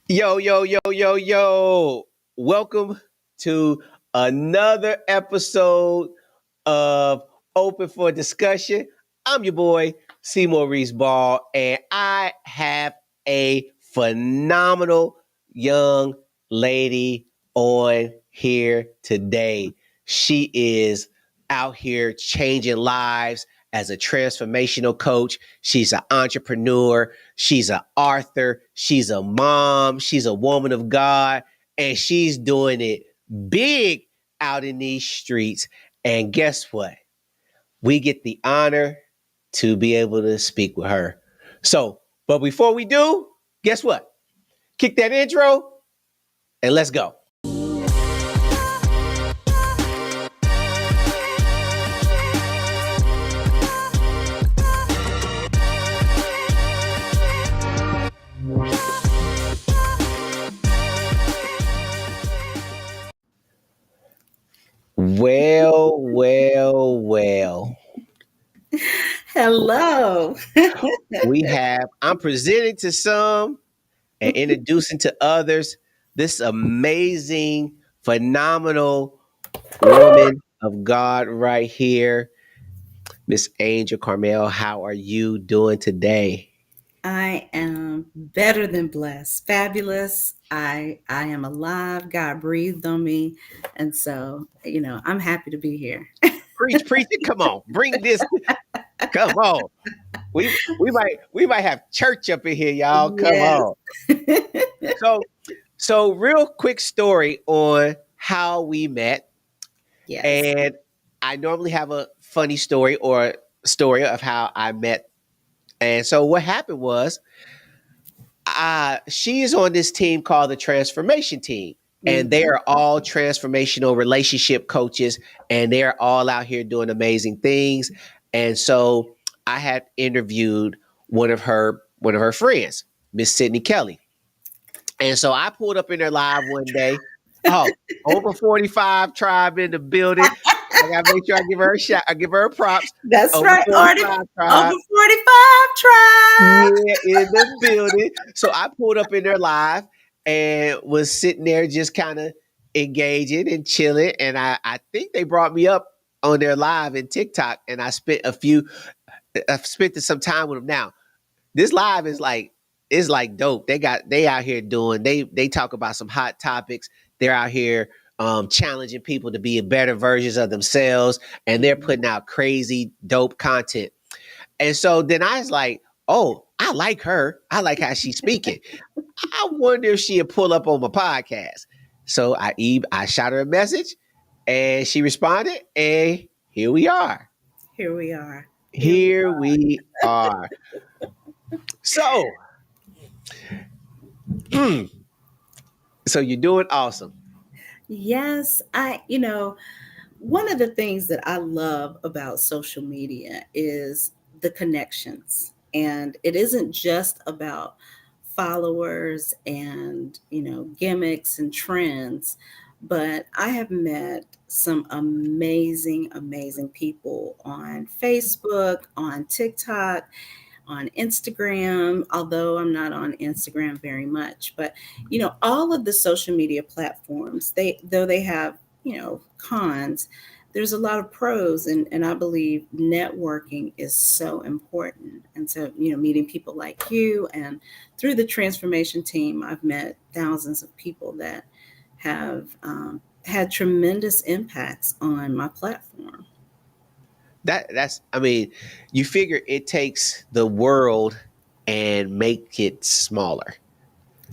Yo, yo, yo, yo, yo. Welcome to another episode of Open for Discussion. I'm your boy, Seymour Reese Ball, and I have a phenomenal young lady on here today. She is out here changing lives as a transformational coach. She's an entrepreneur. She's an author. She's a mom. She's a woman of God. And she's doing it big out in these streets. And guess what? We get the honor to be able to speak with her. So, but before we do, guess what? Kick that intro and let's go. Well, well, well. Hello. I'm presenting to some and introducing to others this amazing, phenomenal woman of God right here, Miss Angel Carmell. How are you doing today? I am better than blessed, fabulous. I am alive. God breathed on me, and so I'm happy to be here. Preach it. Come on, bring this. Come on. We might have church up in here, y'all. Come Yes. on. So real quick story on how we met. Yes. And I normally have a funny story or story of how I met. And so what happened was, she is on this team called the Transformation Team. And they Mhm. are all transformational relationship coaches, and they're all out here doing amazing things. And so I had interviewed one of her friends, Miss Sydney Kelly. And so I pulled up in there live one day. Oh, over 45 tribe in the building. I gotta make sure I give her a shout. I give her props. That's Over right. Already 45 over tribe. 45 tribe. Yeah, in the building. So I pulled up in there live and was sitting there just kind of engaging and chilling. And I think they brought me up on their live in TikTok, and I spent some time with them. Now, this live is like dope. They out here doing they talk about some hot topics. They're out here challenging people to be better versions of themselves, and they're putting out crazy dope content. And so then I was like, oh, I like her. I like how she's speaking. I wonder if she'd pull up on my podcast. So I shot her a message, and she responded, and here we are. Here we are. Here we Here we are. So, so you're doing awesome. Yes, one of the things that I love about social media is the connections. And it isn't just about followers and, gimmicks and trends, but I have met some amazing, amazing people on Facebook, on TikTok, on Instagram, although I'm not on Instagram very much. But all of the social media platforms, they have, cons, there's a lot of pros, and I believe networking is so important. And so, meeting people like you, and through the transformation team, I've met thousands of people that have had tremendous impacts on my platform. That's I mean, you figure it takes the world and make it smaller.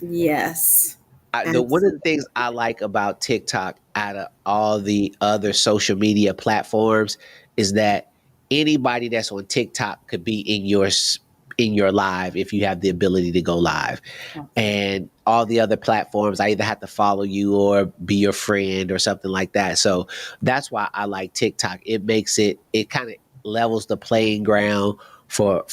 Yes, The one of the absolutely. things I like about TikTok out of all the other social media platforms is that anybody that's on TikTok could be in your live if you have the ability to go live. And all the other platforms, I either have to follow you or be your friend or something like that. So that's why I like TikTok. It kind of levels the playing ground for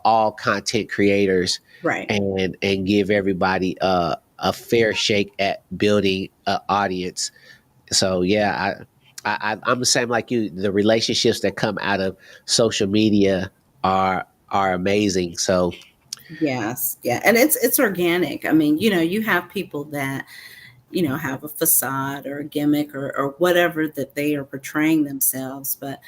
all content creators, Right. and give everybody a fair shake at building an audience. So yeah, I'm the same like you. The relationships that come out of social media are amazing. So Yes, yeah, and it's organic. I mean, you have people that have a facade or a gimmick or whatever that they are portraying themselves, but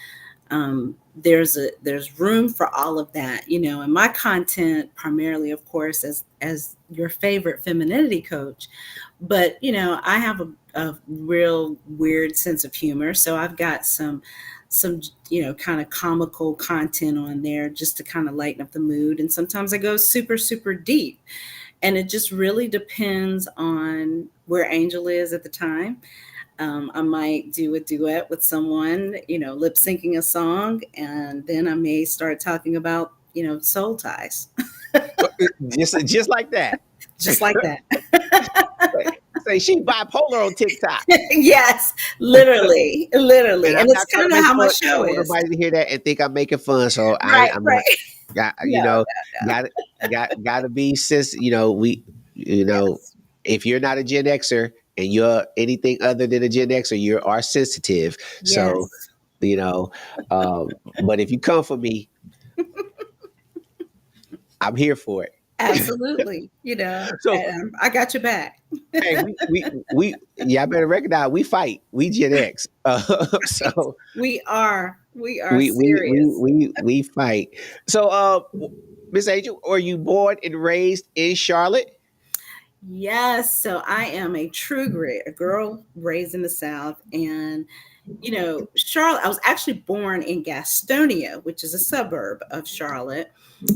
there's room for all of that, and my content primarily, of course, as your favorite femininity coach, but I have a real weird sense of humor, so I've got some kind of comical content on there just to kind of lighten up the mood, and sometimes I go super super deep, and it just really depends on where Angel is at the time. I might do a duet with someone, lip syncing a song, and then I may start talking about, soul ties, Just like that. just like that. Say she bipolar on TikTok. Yes, literally, literally. And And I'm it's not trying kind to of make how my fun. I show don't want is. nobody to hear that and think I'm making fun. So Right, I'm right. not. Got No, no, no. got got to be sis. Yes, If you're not a Gen Xer and you're anything other than a Gen Xer, you are sensitive. So yes, you know, but if you come for me, I'm here for it. absolutely. So And I got your back. hey, yeah, I better recognize we fight. We Gen X. Right. So We are serious. we fight. So Miss Angel, are you born and raised in Charlotte? Yes, so I am a true grit, a girl raised in the South. And, Charlotte, I was actually born in Gastonia, which is a suburb of Charlotte.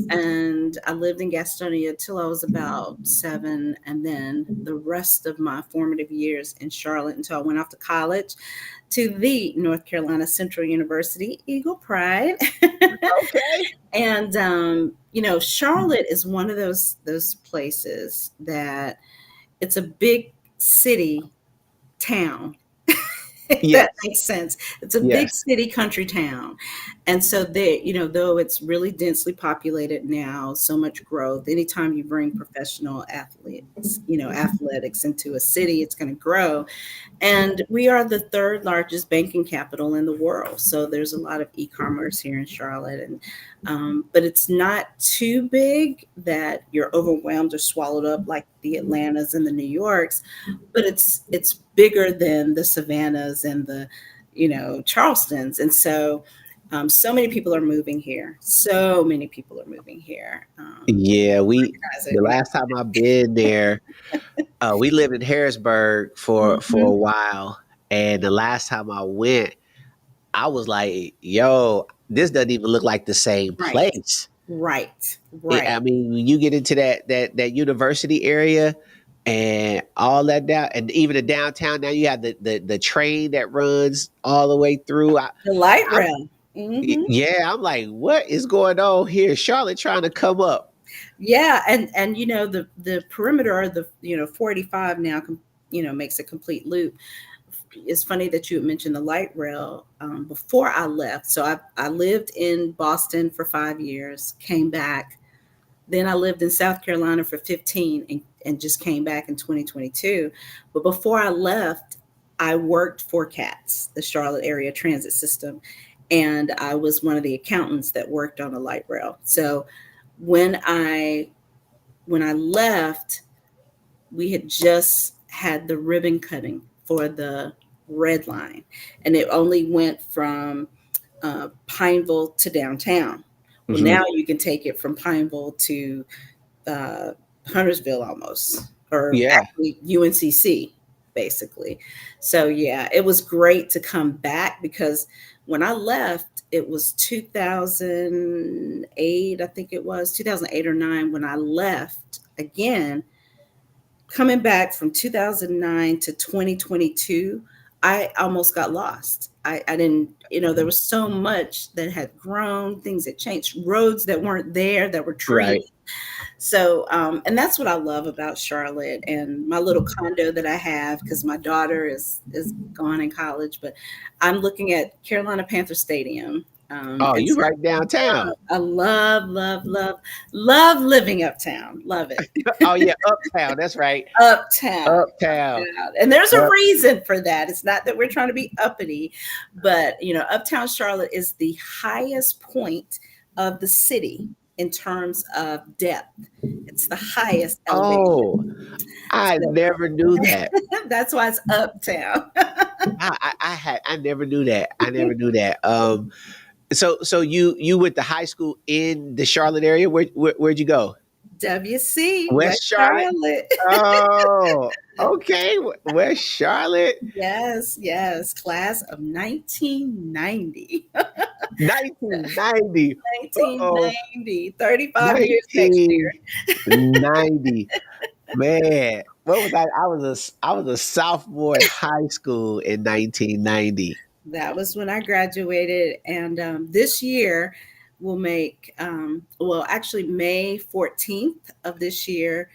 And I lived in Gastonia till I was about 7. And then the rest of my formative years in Charlotte until I went off to college to the North Carolina Central University, Eagle Pride. Okay. And Charlotte is one of those places that it's a big city town, if that Yes. makes sense. It's a big Yes. city country town. And so they, though it's really densely populated now, so much growth, anytime you bring professional athletes, athletics into a city, it's going to grow. And we are the third largest banking capital in the world. So there's a lot of e-commerce here in Charlotte, and but it's not too big that you're overwhelmed or swallowed up like the Atlantas and the New Yorks. But it's bigger than the Savannahs and the Charlestons, and so so many people are moving here. So many people are moving here. Yeah, Guys, the last time I've been there, we lived in Harrisburg for a Mhm. while, and the last time I went, I was like, "Yo, this doesn't even look like the same Right, place." right, right. I mean, when you get into that university area and all that down, and even the downtown, now you have the train that runs all the way through. The light I'm rail. Hmm. yeah, I'm like, what is going on here? Charlotte trying to come up. Yeah, and the perimeter of the 485 now makes a complete loop. It's funny that you had mentioned the light rail before I left. So I lived in Boston for 5 years, came back. Then I lived in South Carolina for 15 and just came back in 2022. But before I left, I worked for CATS, the Charlotte Area Transit System, and I was one of the accountants that worked on the light rail. So when I when I left, we had just had the ribbon cutting for the red line, and it only went from Pineville to downtown. Well, Hmm. now you can take it from Pineville to uh, Huntersville almost, or Yeah. actually UNCC, basically. So yeah, it was great to come back because when I left, it was 2008, I think it was 2008 or 9 when I left again. Coming back from 2009 to 2022, I almost got lost. I didn't, there was so much that had grown, things had changed, roads that weren't there, that were Right. trees. So, and that's what I love about Charlotte and my little condo that I have because my daughter is gone in college. But I'm looking at Carolina Panther Stadium, Oh, and you so right downtown. I love, love, love, love living uptown. Love it. Oh yeah, uptown. That's right. Uptown, Uptown. uptown. And there's a Up. reason for that. It's not that we're trying to be uppity, but uptown Charlotte is the highest point of the city. in terms of depth. It's the highest elevation. Oh, I So never knew that. that's why it's uptown. I never knew that. I never knew that. So you went to high school in the Charlotte area. Where'd you go? WC, West West Charlotte. Charlotte. Oh, okay. West Charlotte. Yes, yes. Class of 1990. 1990. Uh-oh. 1990. 35 years next year. 1990. Man, what was I? I was a sophomore in high school in 1990. That was when I graduated. And this year will make, well, actually, May 14th of this year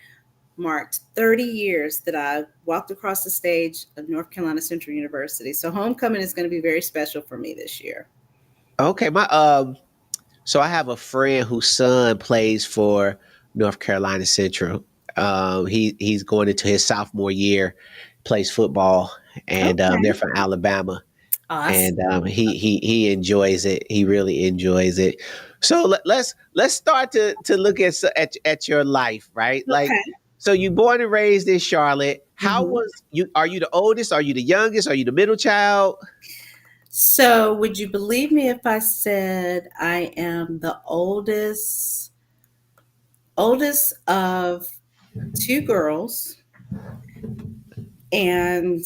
marked 30 years that I walked across the stage of North Carolina Central University. So homecoming is going to be very special for me this year. Okay, so I have a friend whose son plays for North Carolina Central. He's going into his sophomore year, plays football, and they're Okay. from Alabama, Awesome. and he enjoys it. He really enjoys it. So let's start to look at your life, right? Like, Okay. so you born and raised in Charlotte. How Mhm. was you? Are you the oldest? Are you the youngest? Are you the middle child? So, would you believe me if I said I am the oldest of two girls, and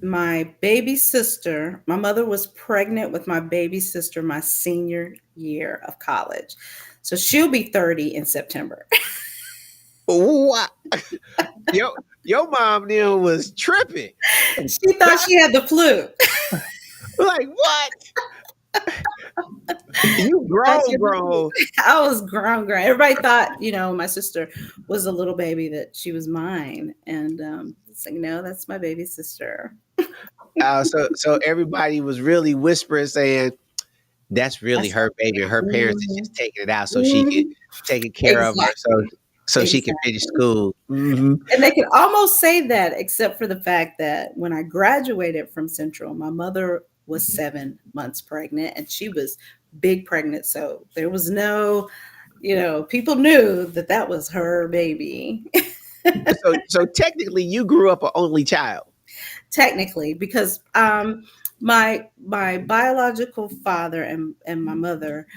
my baby sister, my mother was pregnant with my baby sister my senior year of college. So she'll be 30 in September. What? Your mom then was tripping. She thought she had the flu. Like what? You Thought she grown, had the flu. grown. I was grown, grown. Everybody thought, my sister was a little baby, that she was mine. And it's like, no, that's my baby sister. So everybody was really whispering, saying that's really That's her baby. And her parents is mhm, just taking it out so she could mhm. take care of her, Exactly. so she can finish Exactly. school. Hmm. And they can almost say that, except for the fact that when I graduated from Central, my mother was 7 months pregnant and she was big pregnant. So there was no, people knew that that was her baby. So technically, you grew up an only child. Technically, because my biological father and my mother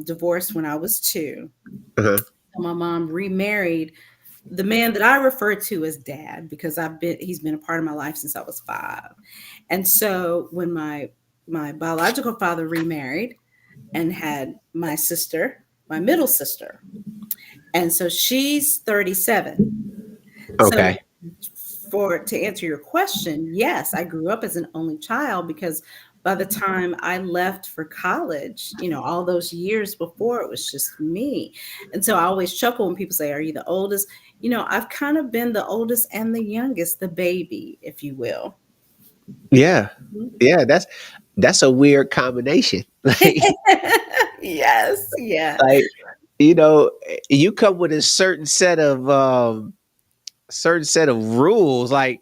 divorced when I was two. Uh-huh. My mom remarried the man that I refer to as dad, because he's been a part of my life since I was 5. And so when my biological father remarried and had my sister, my middle sister, and so she's 37. So Okay. for to answer your question, yes, I grew up as an only child, because by the time I left for college, all those years before, it was just me. And so I always chuckle when people say, "Are you the oldest?" I've kind of been the oldest and the youngest, the baby, if you will. Yeah. Mhm. Yeah. That's a weird combination. Yes, yeah. Like you know, you come with a certain set of rules. Like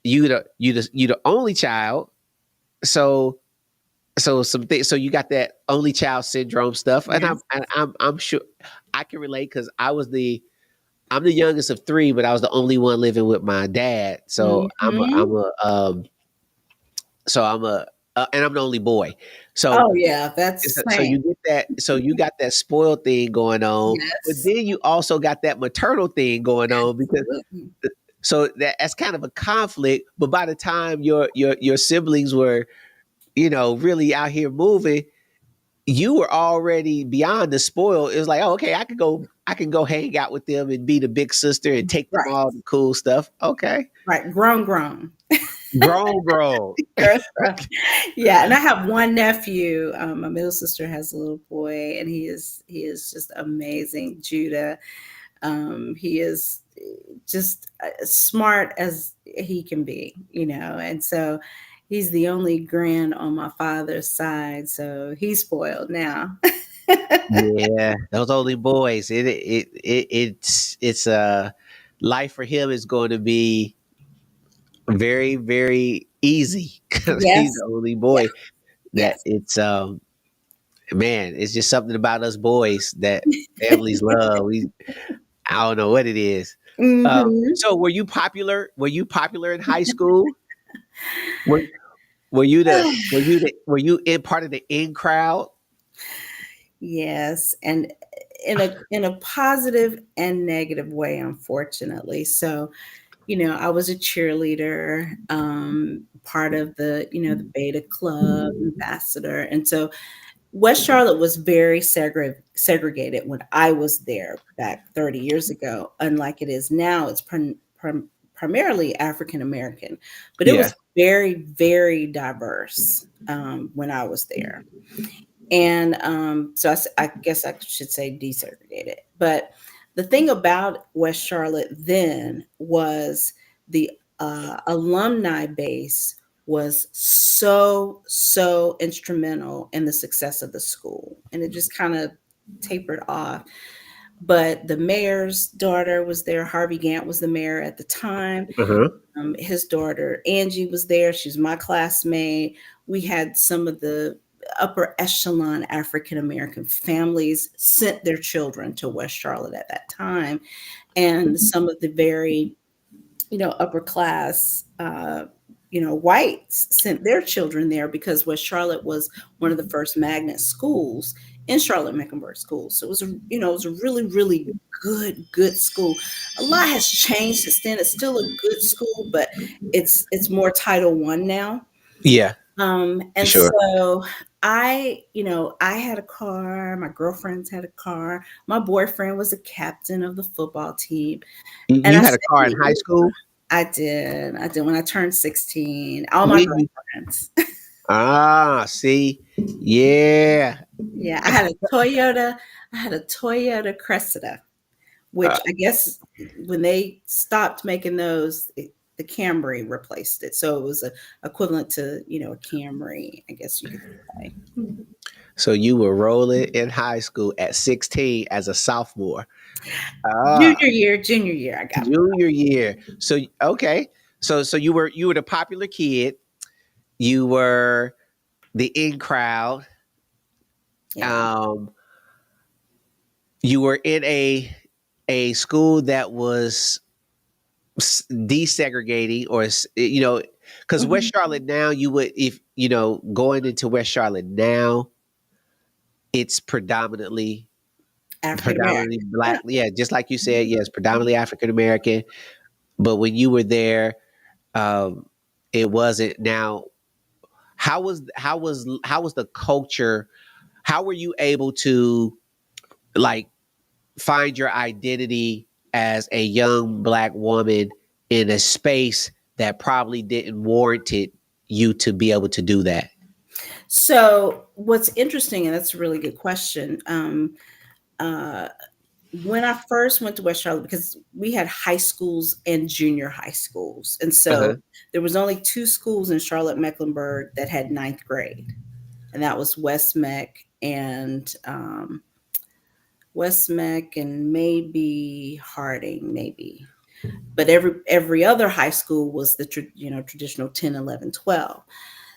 you the only child, so some things. So you got that only child syndrome stuff, and Yes. I'm sure I can relate because I'm the youngest of three, but I was the only one living with my dad. So Mhm. I'm a and I'm the only boy. So Oh, yeah, so that's so same. you get that. So you got that spoiled thing going on, but Yes, then you also got that maternal thing going on because absolutely. so that's kind of a conflict. But by the time your siblings were really out here moving, you were already beyond the spoil. It was like, oh, okay, I can go hang out with them and be the big sister and take them Right, all the cool stuff. Okay, right, grown, grown. grown. Grown, grown. Yeah, and I have one nephew. My middle sister has a little boy, and he is just amazing, Judah. He is just as smart as he can be, and so he's the only grand on my father's side, so he's spoiled now. Yeah, those only boys. It's life for him is going to be very very easy because he's Yes, the only yeah, boy. That yes, it's Man, it's just something about us boys that families love. I don't know what it is. Hmm. So were you popular? Were you popular in high school? Were, were you in part of the in crowd? Yes, and in a positive and negative way, unfortunately. So, I was a cheerleader, part of the Beta Club ambassador. And so West Charlotte was very segregated when I was there back 30 years ago. Unlike it is now, it's primarily African American, but it Yeah. was very, very diverse when I was there. And so I guess I should say desegregated. But the thing about West Charlotte then was the alumni base was so instrumental in the success of the school, and it just kind of tapered off. But the mayor's daughter was there. Harvey Gantt was the mayor at the time. Uh-huh. His daughter Angie was there. She's my classmate. We had some of the upper echelon African American families sent their children to West Charlotte at that time, and some of the very upper class whites sent their children there because West Charlotte was one of the first magnet schools in Charlotte Mecklenburg schools. So it was a really, really good school. A lot has changed since then. It's still a good school, but it's more Title One now. Yeah, for And sure. so I had a car, my girlfriends had a car, my boyfriend was a captain of the football team. And You I had a said, car in high school? I did when I turned 16. All my When you girlfriends. see? Yeah. Yeah, I had a Toyota Cressida, Uh, which I guess when they stopped making those, the Camry replaced it. So it was equivalent to, a Camry, I guess you could say. so you were rolling in high school at 16 as a sophomore. Ah, Junior year, I got. junior year. So okay. So you were the popular kid. You were the in crowd. Yeah. Um, you were in a school that was desegregating, or because West Mhm. Charlotte now, you would, if going into West Charlotte now, it's African predominantly American. Yeah. black. Yeah, just like you said, yes, predominantly African American. But when you were there, um, it wasn't. Now, how was the culture? How were you able to, like, find your identity as a young black woman in a space that probably didn't warrant it, you to be able to do that? So what's interesting, and that's a really good question. Uh, when I first went to West Charlotte, because we had high schools and junior high schools, and so Uh-huh. there was only two schools in Charlotte Mecklenburg that had ninth grade, and that was West Meck and maybe Harding, maybe. But every other high school was the traditional 10, 11, 12.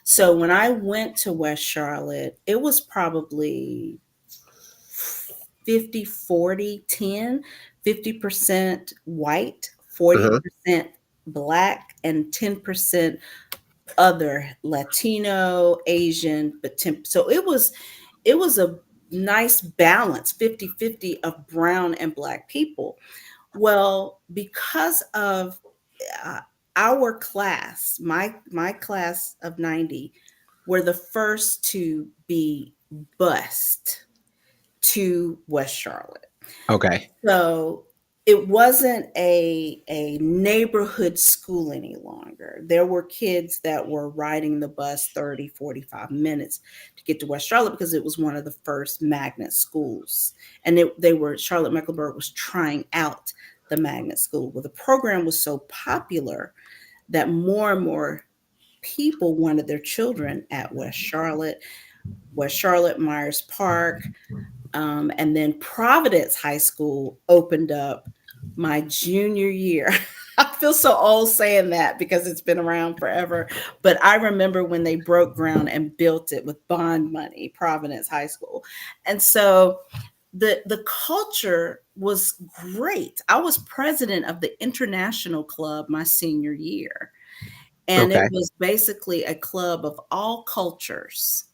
So when I went to West Charlotte, it was probably 50-40-10, 50% white, Uh-huh. 40% black, and 10% other Latino, Asian, but 10. So it was a nice balance, 50-50 of brown and black people. Well, because of uh, our class, my class of 90 were the first to be bused to West Charlotte. Okay. So it wasn't a neighborhood school any longer. There were kids that were riding the bus 30, 45 minutes to get to West Charlotte because it was one of the first magnet schools. And Charlotte Mecklenburg was trying out the magnet school. Well, the program was so popular that more and more people wanted their children at West Charlotte, Myers Park, and then Providence High School opened up my junior year. feel so old saying that because it's been around forever. But I remember when they broke ground and built it with bond money, Providence High School. And so the culture was great. I was president of the international club my senior year. And it Okay. was basically a club of all cultures,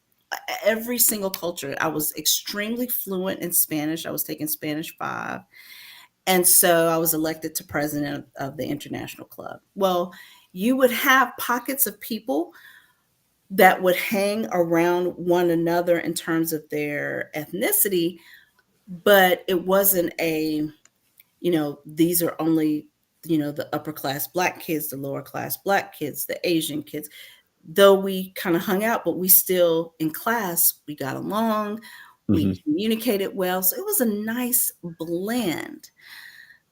every single culture. I was extremely fluent in Spanish. I was taking Spanish 5. And so I was elected to president of the international club. Well, you would have pockets of people that would hang around one another in terms of their ethnicity, but it wasn't a, these are only, the upper class black kids, the lower class black kids, the Asian kids. Though we kind of hung out, but we still in class, we got along, we Hmm. communicated well. So it was a nice blend.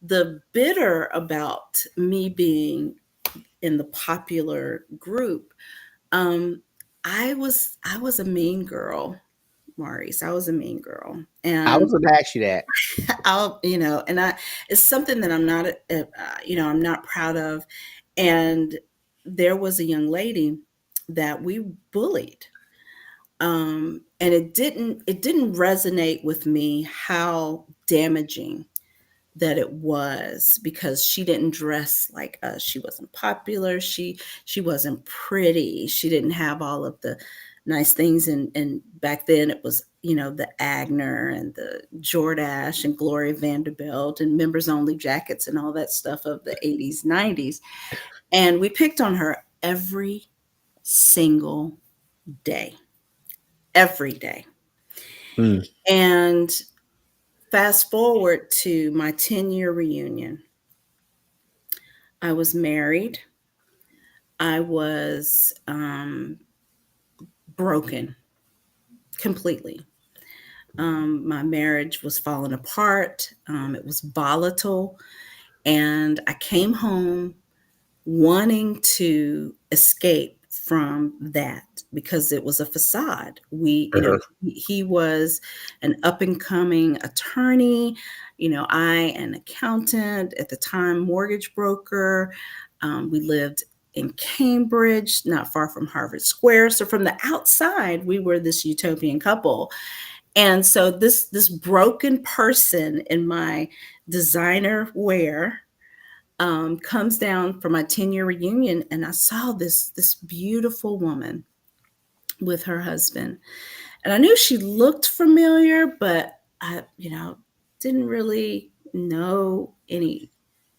The bitter about me being in the popular group, um, I was a mean girl, Maurice. I was a mean girl, I and was gonna ask you that. and I it's something that I'm not proud of. And there was a young lady that we bullied, and it didn't resonate with me how damaging that it was, because she didn't dress like us. She wasn't popular. She wasn't pretty. She didn't have all of the nice things. And back then it was, the Agner and the Jordache and Gloria Vanderbilt and members only jackets and all that stuff of the 80s, 90s. And we picked on her every single day, every day. Mm. And fast forward to my 10-year reunion. I was married. I was broken completely. My marriage was falling apart. It was volatile. And I came home wanting to escape from that because it was a facade. Uh-huh. He was an up and coming attorney, I an accountant at the time, mortgage broker. We lived in Cambridge, not far from Harvard Square. So from the outside, we were this utopian couple. And so this broken person in my designer wear comes down for my 10-year reunion, and I saw this beautiful woman with her husband. And I knew she looked familiar, but I, didn't really know a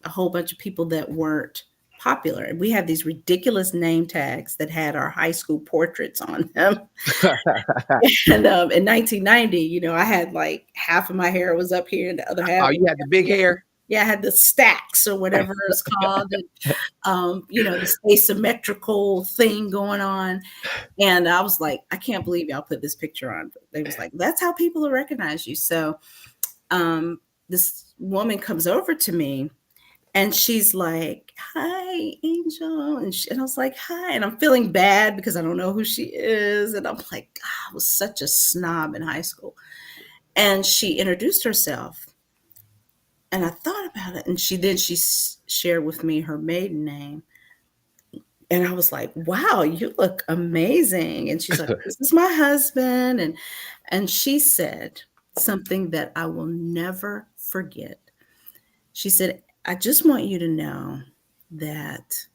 whole bunch of people that weren't popular. And we had these ridiculous name tags that had our high school portraits on them. And in 1990, I had like half of my hair was up here and the other half Oh, was you had the big hair. yeah, I had the stacks or whatever it's called, and this asymmetrical thing going on. And I was like, I can't believe y'all put this picture on. They was like, that's how people will recognize you. So this woman comes over to me and she's like, "Hi, Angel," and I was like, "Hi," and I'm feeling bad because I don't know who she is, and I'm like, God, I was such a snob in high school. And she introduced herself, and I thought about it, and she shared with me her maiden name. And I was like, "Wow, you look amazing." And she's like, "This is my husband." And she said something that I will never forget. She said, "I just want you to know that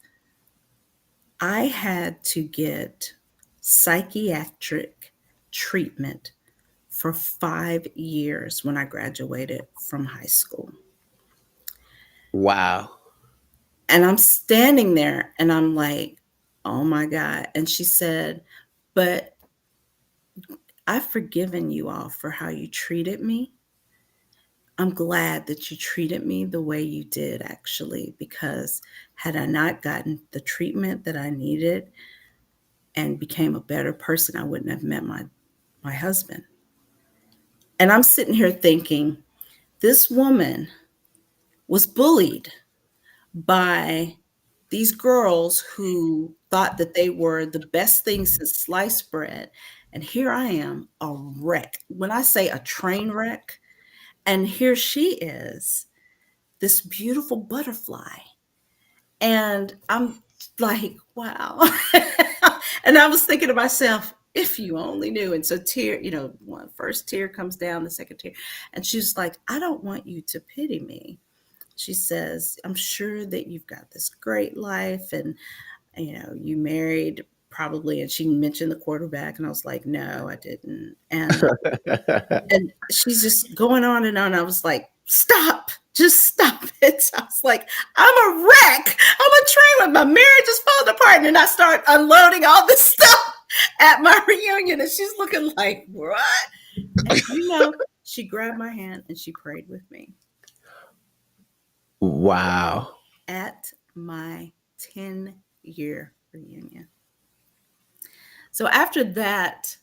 I had to get psychiatric treatment for 5 years when I graduated from high school." Wow. And I'm standing there and I'm like, "Oh my God." And she said, "But I've forgiven you all for how you treated me. I'm glad that you treated me the way you did, actually, because had I not gotten the treatment that I needed and became a better person, I wouldn't have met my husband." And I'm sitting here thinking, this woman was bullied by these girls who thought that they were the best thing since sliced bread. And here I am, a wreck. When I say a train wreck, and here she is, this beautiful butterfly. And I'm like, wow. And I was thinking to myself, if you only knew. And so tear, one first tear comes down, the second tear. And she's like, I don't want you to pity me. She says, I'm sure that you've got this great life and, you married probably. And she mentioned the quarterback. And I was like, no, I didn't. And she's just going on and on. I was like, stop, just stop it. I was like, I'm a wreck. I'm a train. My marriage is falling apart. And then I start unloading all this stuff at my reunion. And she's looking like, what? And she grabbed my hand and she prayed with me Wow. at my 10-year reunion. So after that,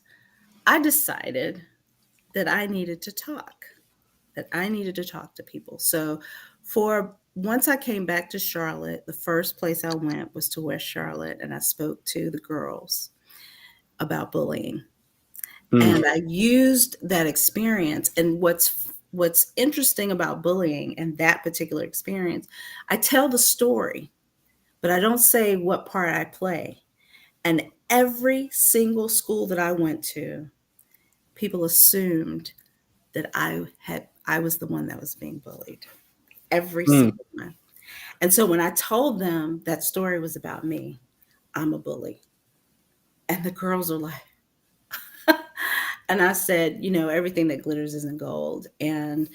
I decided that I needed to talk, to people. So for once I came back to Charlotte, the first place I went was to West Charlotte, and I spoke to the girls about bullying. Mm. And I used that experience. And what's interesting about bullying and that particular experience, I tell the story, but I don't say what part I play. And every single school that I went to, people assumed that I was the one that was being bullied. Every Mm. single one. And so when I told them that story was about me, I'm a bully. And the girls are like, and I said, everything that glitters isn't gold. And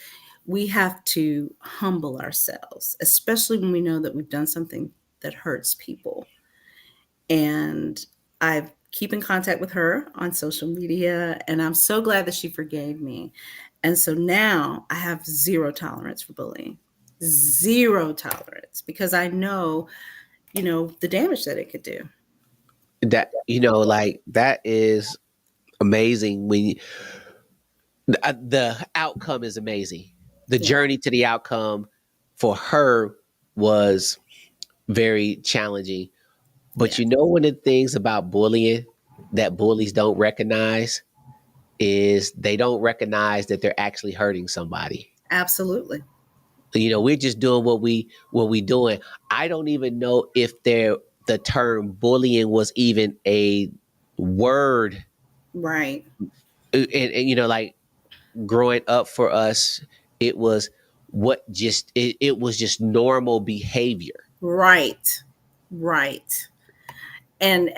we have to humble ourselves, especially when we know that we've done something that hurts people. And I keep in contact with her on social media, and I'm so glad that she forgave me. And so now I have zero tolerance for bullying, zero tolerance, because I know, the damage that it could do. That like that is amazing when the outcome is amazing. The Yeah, journey to the outcome for her was very challenging. But yeah, one of the things about bullying that bullies don't recognize is they don't recognize that they're actually hurting somebody. absolutely. We're just doing what we doing. I don't even know if the term bullying was even a word. Right, And like growing up for us, it was it was just normal behavior. right, right. And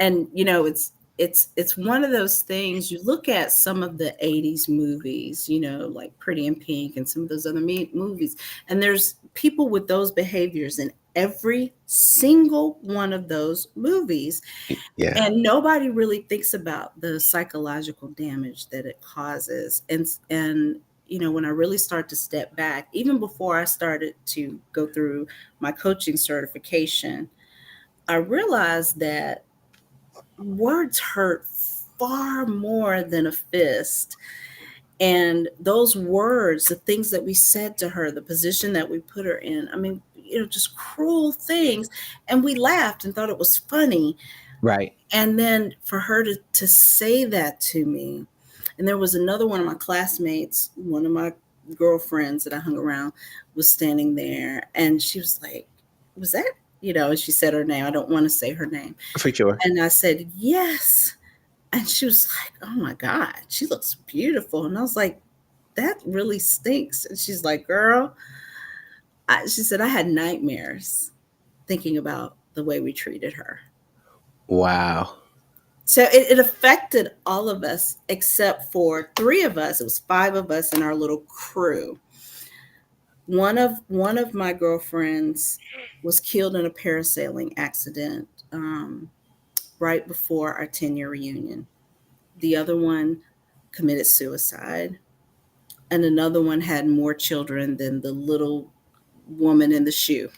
it's one of those things. You look at some of the 80s movies, like Pretty in Pink and some of those other movies, and there's people with those behaviors in every single one of those movies, Yeah. and nobody really thinks about the psychological damage that it causes. And when I really start to step back, even before I started to go through my coaching certification, I realized that words hurt far more than a fist. And those words, the things that we said to her, the position that we put her in, I mean, just cruel things. And we laughed and thought it was funny. Right. And then for her to say that to me, and there was another one of my classmates, one of my girlfriends that I hung around was standing there, and she was like, was that, and she said her name. I don't want to say her name. For sure. And I said, yes. And she was like, oh my God, she looks beautiful. And I was like, that really stinks. And she's like, girl, she said, I had nightmares thinking about the way we treated her. Wow. So it affected all of us except for three of us. It was five of us in our little crew. One of my girlfriends was killed in a parasailing accident right before our 10-year reunion. The other one committed suicide, and another one had more children than the little woman in the shoe.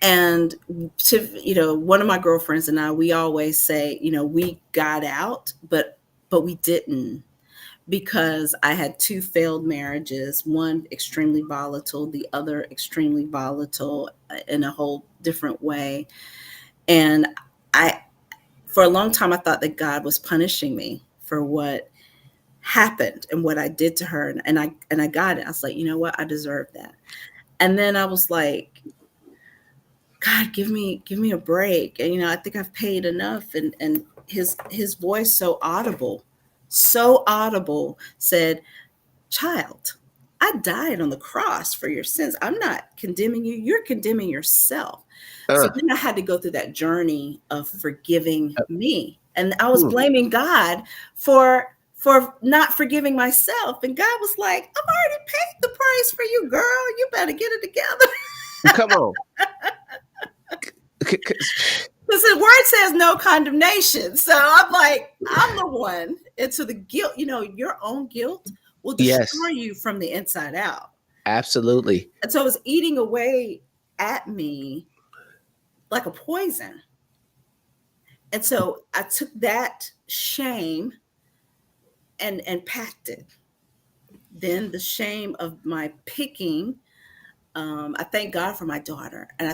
And one of my girlfriends and I, we always say, we got out, but we didn't, because I had two failed marriages, one extremely volatile, the other extremely volatile in a whole different way. And I, for a long time, I thought that God was punishing me for what happened and what I did to her. And I got it. I was like, you know what? I deserve that. And then I was like, God, give me a break. And I think I've paid enough. And his voice so audible said, child, I died on the cross for your sins. I'm not condemning you. You're condemning yourself. So Uh, then I had to go through that journey of forgiving uh, me. And I was hmm. blaming God for not forgiving myself. And God was like, I've already paid the price for you, girl. You better get it together. Come on. Because the word says no condemnation. So I'm like, I'm the one. And so the guilt, your own guilt will destroy Yes, you from the inside out. absolutely. And so it was eating away at me like a poison. And so I took that shame and packed it. Then the shame of my picking. I thank God for my daughter, and I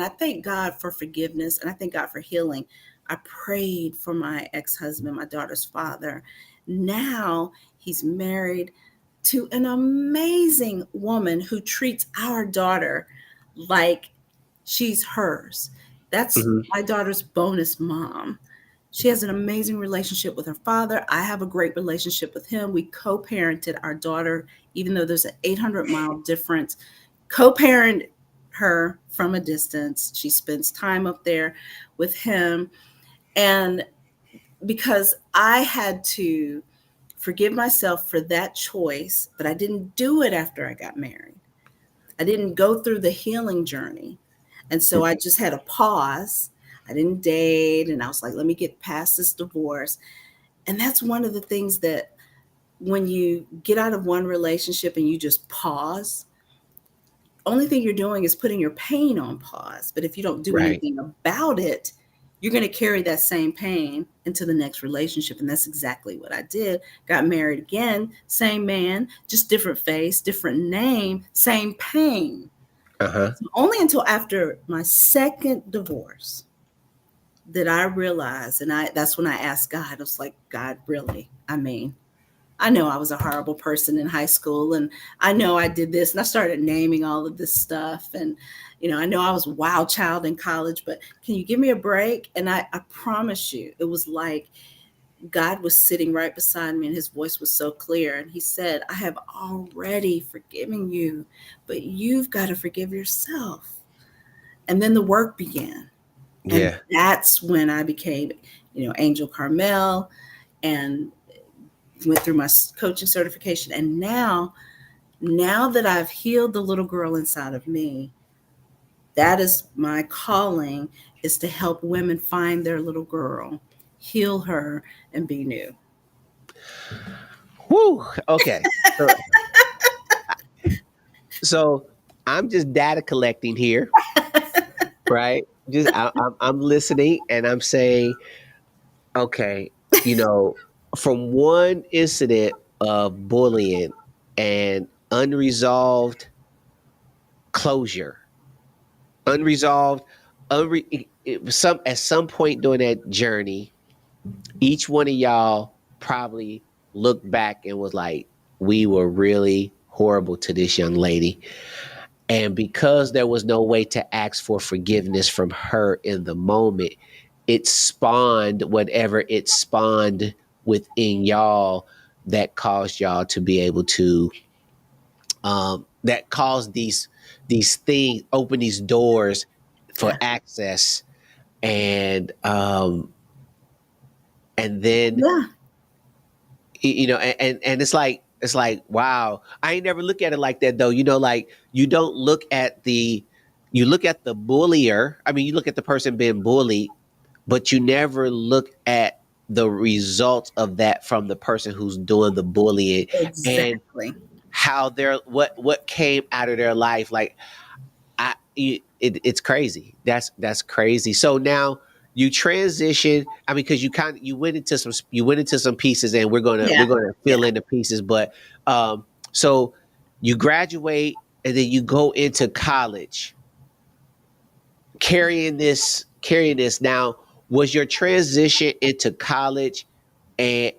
thank God for forgiveness, and I thank God for healing. I prayed for my ex-husband, my daughter's father. Now he's married to an amazing woman who treats our daughter like she's hers. That's Hmm. my daughter's bonus mom. She has an amazing relationship with her father. I have a great relationship with him. We co parented our daughter, even though there's an 800-mile difference. Co parent her from a distance. She spends time up there with him. And because I had to forgive myself for that choice, but I didn't do it after I got married. I didn't go through the healing journey. And so I just had a pause. I didn't date. And I was like, let me get past this divorce. And that's one of the things that when you get out of one relationship and you just pause, only thing you're doing is putting your pain on pause. But if you don't do Right. anything about it, you're going to carry that same pain into the next relationship. And that's exactly what I did. Got married again, same man, just different face, different name, same pain. Uh-huh. Only until after my second divorce did I realize, and that's when I asked God, I was like, God, really? I mean, I know I was a horrible person in high school, and I know I did this, and I started naming all of this stuff. And, I know I was a wild child in college, but can you give me a break? And I promise you, it was like God was sitting right beside me, and his voice was so clear. And he said, I have already forgiven you, but you've got to forgive yourself. And then the work began. And Yeah. that's when I became, Angel Carmell, and went through my coaching certification. And now that I've healed the little girl inside of me, that is my calling, is to help women find their little girl, heal her, and be new. Whew. Okay. So, so I'm just data collecting here, right? Just I'm listening and I'm saying, okay, you know, from one incident of bullying and unresolved closure, unresolved, some at some point during that journey, each one of y'all probably looked back and was like, we were really horrible to this young lady. And because there was no way to ask for forgiveness from her in the moment, it spawned whatever it spawned within y'all that caused y'all to be able to that caused these things, open these doors for Yeah. access. And then Yeah. and it's like wow, I ain't never look at it like that though. Like you don't look at the you look at the bullier. I mean, you look at the person being bullied, but you never look at the results of that from the person who's doing the bullying, and Exactly. how they're what came out of their life. Like it's crazy. That's crazy. So now you transition. I mean, because you went into some pieces, and we're Yeah. gonna Yeah. fill in the pieces. But so you graduate, and then you go into college, carrying this. Now, was your transition into college an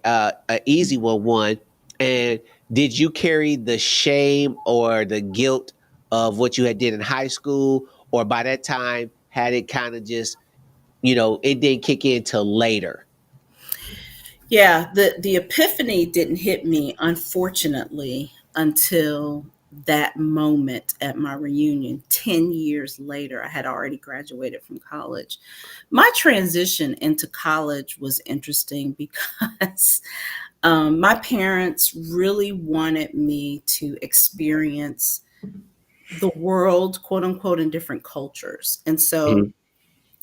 easy one? And did you carry the shame or the guilt of what you had did in high school, or by that time had it kind of just, it didn't kick in till later? Yeah, the epiphany didn't hit me, unfortunately, until that moment at my reunion 10 years later. I had already graduated from college. My transition into college was interesting because my parents really wanted me to experience the world, quote unquote, in different cultures. And so Mhm.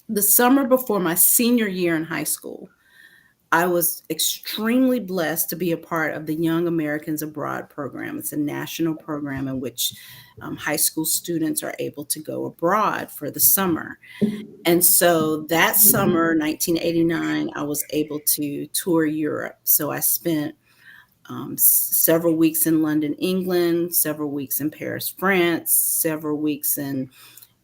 the summer before my senior year in high school, I was extremely blessed to be a part of the Young Americans Abroad program. It's a national program in which high school students are able to go abroad for the summer. And so that summer, 1989, I was able to tour Europe. So I spent several weeks in London, England, several weeks in Paris, France, several weeks in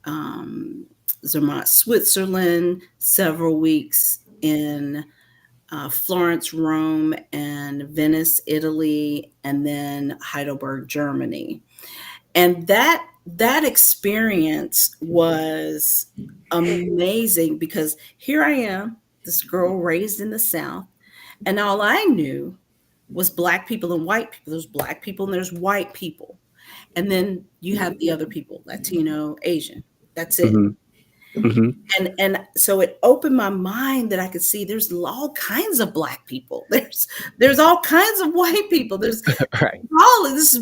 um, Zermatt, Switzerland, several weeks in Florence, Rome, and Venice, Italy, and then Heidelberg, Germany. And that experience was amazing because here I am, this girl raised in the South, and all I knew was black people and white people. There's black people and there's white people. And then you have the other people, Latino, Asian. That's it. Mhm. Mhm. And so it opened my mind that I could see there's all kinds of black people. There's all kinds of white people. There's Right. all of this,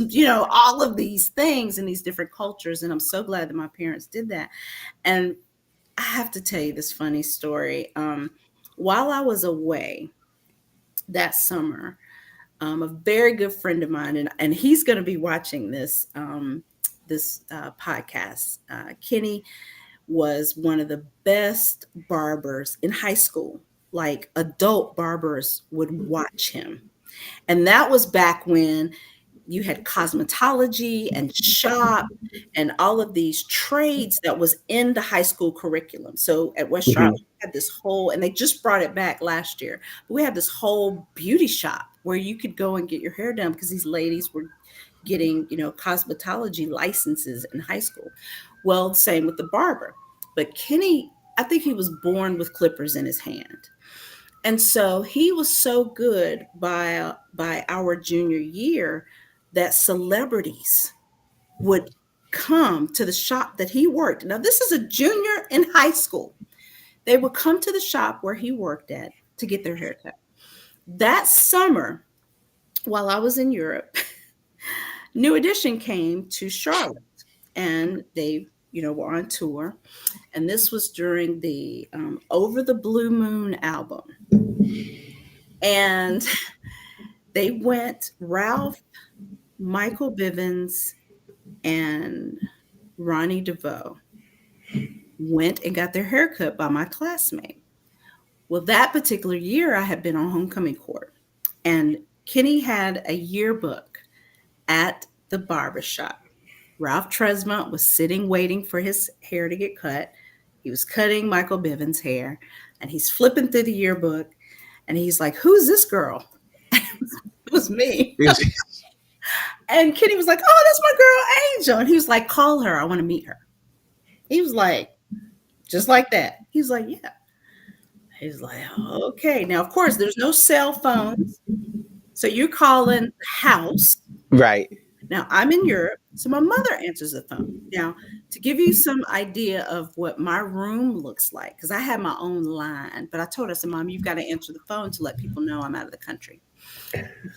all of these things in these different cultures. And I'm so glad that my parents did that. And I have to tell you this funny story. While I was away that summer, a very good friend of mine, and he's going to be watching this podcast. Kenny was one of the best barbers in high school. Like adult barbers would watch him. And that was back when you had cosmetology and shop and all of these trades that was in the high school curriculum. So at West Charlotte, Mhm. we had this whole, and they just brought it back last year, but we had this whole beauty shop where you could go and get your hair done because these ladies were getting, cosmetology licenses in high school. Well, same with the barber. But Kenny, I think he was born with clippers in his hand. And so he was so good by our junior year that celebrities would come to the shop that he worked. Now this is a junior in high school. They would come to the shop where he worked at to get their haircut. That summer, while I was in Europe, New Edition came to Charlotte and they, were on tour. And this was during the Over the Blue Moon album. And they went, Ralph, Michael Bivins, and Ronnie DeVoe went and got their haircut by my classmate. Well, that particular year, I had been on homecoming court, and Kenny had a yearbook at the barbershop. Ralph Tresmont was sitting waiting for his hair to get cut. He was cutting Michael Bivins' hair, and he's flipping through the yearbook, and he's like, "Who's this girl?" It was me. And Kenny was like, "Oh, that's my girl Angel." And he was like, "Call her. I want to meet her." He was like, just like that. He was like, "Yeah." He's like, "Okay." Now, of course, there's no cell phones. So you're calling the house. Right. Now, I'm in Europe. So my mother answers the phone. Now, to give you some idea of what my room looks like, because I had my own line, but I told her, I said, "Mom, you've got to answer the phone to let people know I'm out of the country."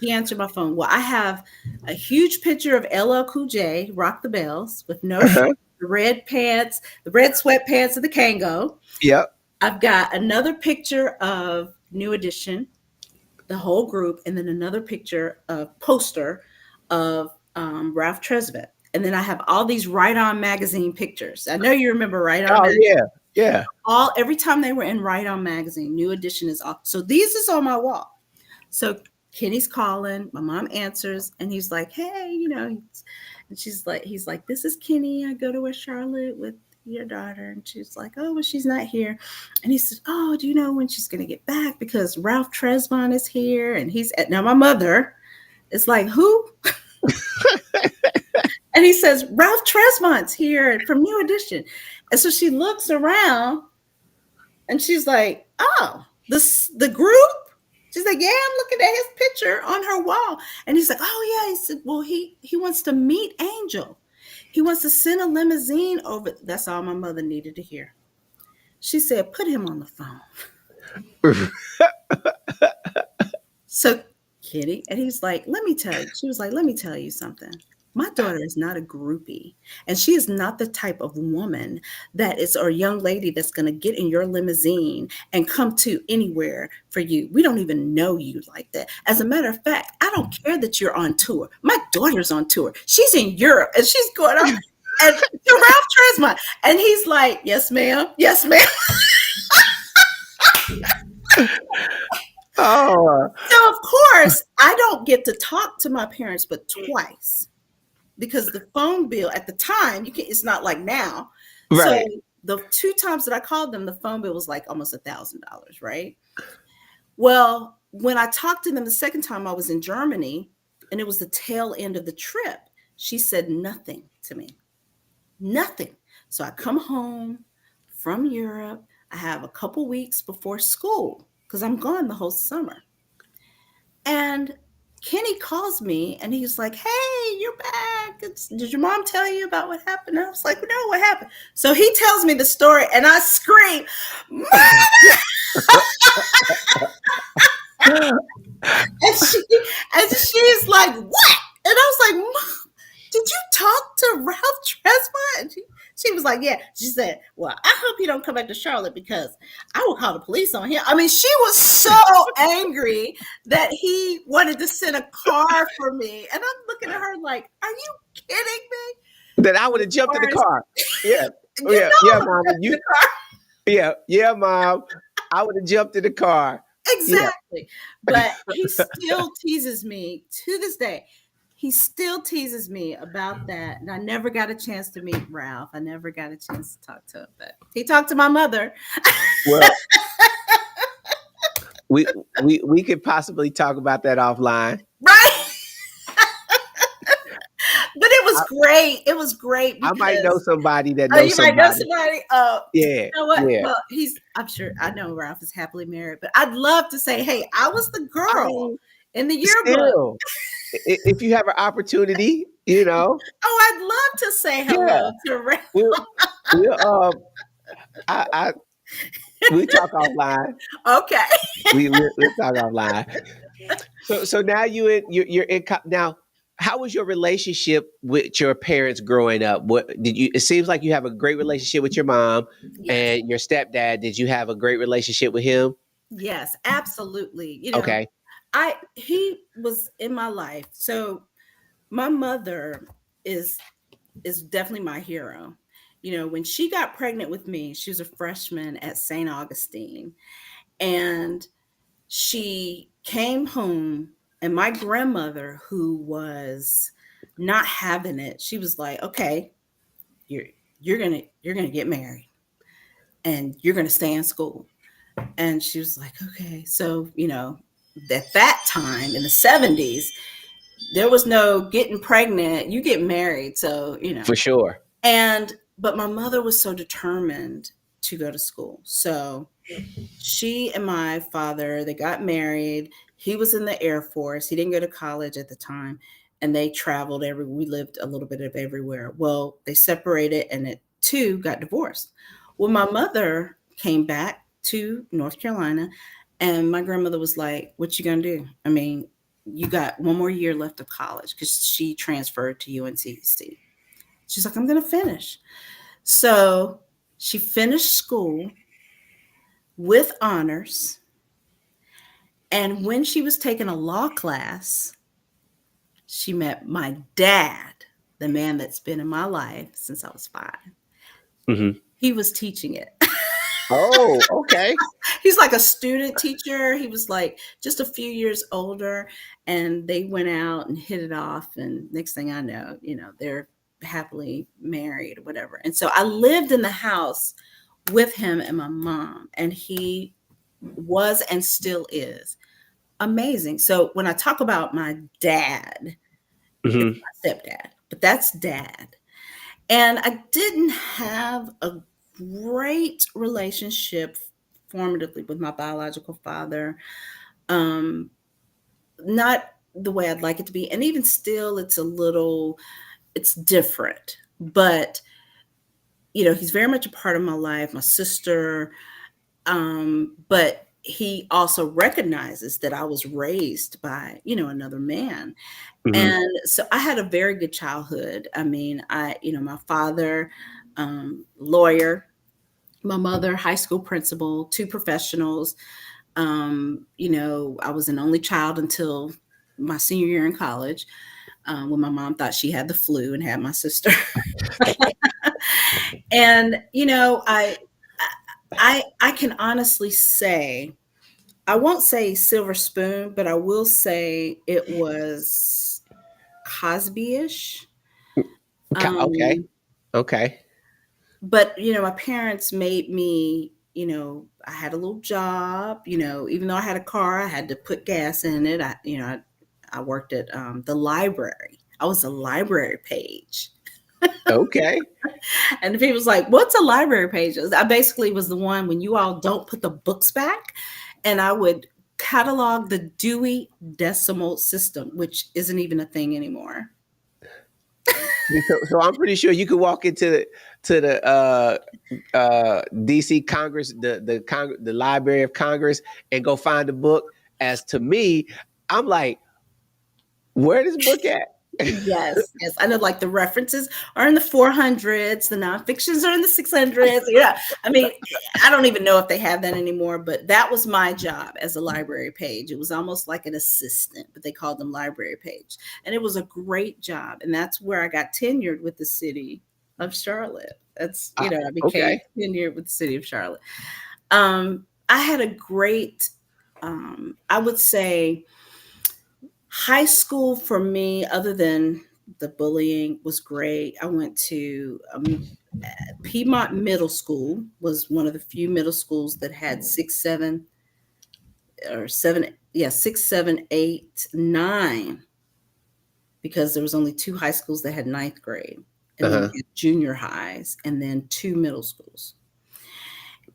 He answered my phone. Well, I have a huge picture of LL Cool J, Rock the Bells, with no shoes, Uh-huh. the red pants, the red sweatpants, and the Kango. Yep. I've got another picture of New Edition, the whole group, and then another picture of poster of Ralph Tresvant. And then I have all these Right On magazine pictures. I know you remember Right On Oh magazine. yeah. Yeah. All every time they were in Right On magazine, New Edition is off. So these is on my wall. So Kenny's calling, my mom answers, and he's like, "Hey, and he's like, "This is Kenny. I go to West Charlotte with your daughter." And she's like, "Oh, well, she's not here." And he said, "Oh, do you know when she's gonna get back? Because Ralph Tresvant is here." And he's now my mother is like, "Who?" And he says, Ralph Tresmont's here from New Edition. And so she looks around and she's like, oh, the group? She's like, yeah, I'm looking at his picture on her wall. And he's like, oh yeah. He said, well, he wants to meet Angel. He wants to send a limousine over. That's all my mother needed to hear. She said, put him on the phone. So Kitty, and he's like, let me tell you. She was like, let me tell you something. My daughter is not a groupie, and she is not the type of woman that is, or young lady that's going to get in your limousine and come to anywhere for you. We don't even know you like that. As a matter of fact, I don't care that you're on tour. My daughter's on tour. She's in Europe, and she's going on and to Ralph Tresvant. And he's like, yes, ma'am. Yes, ma'am. Oh, So, of course, I don't get to talk to my parents but twice because the phone bill at the time, it's not like now. So right. the 2 times that I called them, the phone bill was like almost $1,000, right? Well, when I talked to them the second time, I was in Germany and it was the tail end of the trip. She said nothing to me. Nothing. So I come home from Europe. I have a couple weeks before school because I'm gone the whole summer. And Kenny calls me and he's like, hey, you're back. Did your mom tell you about what happened? And I was like, no, what happened? So he tells me the story and I scream, Mom! And she's like, what? And I was like, Mom, did you talk to Ralph Tresvant? She was like, yeah. She said, well, I hope you don't come back to Charlotte because I will call the police on him. I mean, she was so angry that he wanted to send a car for me. And I'm looking at her like, are you kidding me? Then I would have jumped in the car. Yeah. You know Yeah, I'm mom. in the car. Yeah, mom. I would have jumped in the car. Yeah. Exactly. But he still teases me to this day. He still teases me about that. And I never got a chance to meet Ralph. I never got a chance to talk to him. But he talked to my mother. Well, we could possibly talk about that offline. Right. But it was great. It was great I because might know somebody that knows you might know somebody. somebody. Yeah. You know what? Yeah. Well, I'm sure I know Ralph is happily married, but I'd love to say, hey, I was the I girl mean, in the yearbook. still, if you have an opportunity, Oh, I'd love to say yeah, hello to Ralph. we'll I we talk offline. Okay. We'll talk offline. So now you're in now. How was your relationship with your parents growing up? What did you? It seems like you have a great relationship with your mom Yes. and your stepdad. Did you have a great relationship with him? Yes, absolutely. Okay. He was in my life. So my mother is definitely my hero. When she got pregnant with me, she was a freshman at St. Augustine and she came home and my grandmother who was not having it, she was like, "Okay, you're you're going to get married and you're going to stay in school." And she was like, "Okay." So, at that time in the 70s, there was no getting pregnant, you get married. So, For sure. but my mother was so determined to go to school. So she and my father, they got married. He was in the Air Force. He didn't go to college at the time. And they traveled we lived a little bit of everywhere. Well, they separated and it two got divorced. Well, my mother came back to North Carolina and my grandmother was like, what you gonna do? I mean, you got one more year left of college because she transferred to UNCC. She's like, I'm gonna finish. So she finished school with honors. And when she was taking a law class, she met my dad, the man that's been in my life since I was 5. Hmm. He was teaching it. Oh, okay. He's like a student teacher. He was like just a few years older and they went out and hit it off. And next thing I know, they're happily married or whatever. And so I lived in the house with him and my mom, and he was and still is amazing. So when I talk about my dad, it's Hmm. my stepdad, but that's dad. And I didn't have a great relationship formatively with my biological father. Um, Not the way I'd like it to be. And even still, it's different. But, he's very much a part of my life, my sister. But he also recognizes that I was raised by, another man. Hmm. And so I had a very good childhood. I mean, my father, lawyer, my mother, high school principal, two professionals. I was an only child until my senior year in college, when my mom thought she had the flu and had my sister. And I can honestly say, I won't say silver spoon, but I will say it was Cosby-ish. Okay. Um, Okay. but my parents made me, I had a little job, even though I had a car, I had to put gas in it. I worked at the library. I was a library page. Okay. And the people's like, what's a library page? I basically was the one when you all don't put the books back, and I would catalog the Dewey Decimal System, which isn't even a thing anymore. So I'm pretty sure you could walk into the DC Congress, the Library of Congress, and go find a book. As to me, I'm like, where this book at? Yes, yes. I know, like, the references are in the 400s, the nonfictions are in the 600s. Yeah. I mean, I don't even know if they have that anymore, but that was my job as a library page. It was almost like an assistant, but they called them library page. And it was a great job. And that's where I got tenured with the city of Charlotte. I became Okay. tenured with the city of Charlotte. I had a great, I would say, high school for me, other than the bullying, was great. I went to Piedmont Middle School, was one of the few middle schools that had six, seven, or seven, yeah, six, seven, eight, nine, because there was only two high schools that had ninth grade, and then Uh-huh. we had junior highs, and then two middle schools.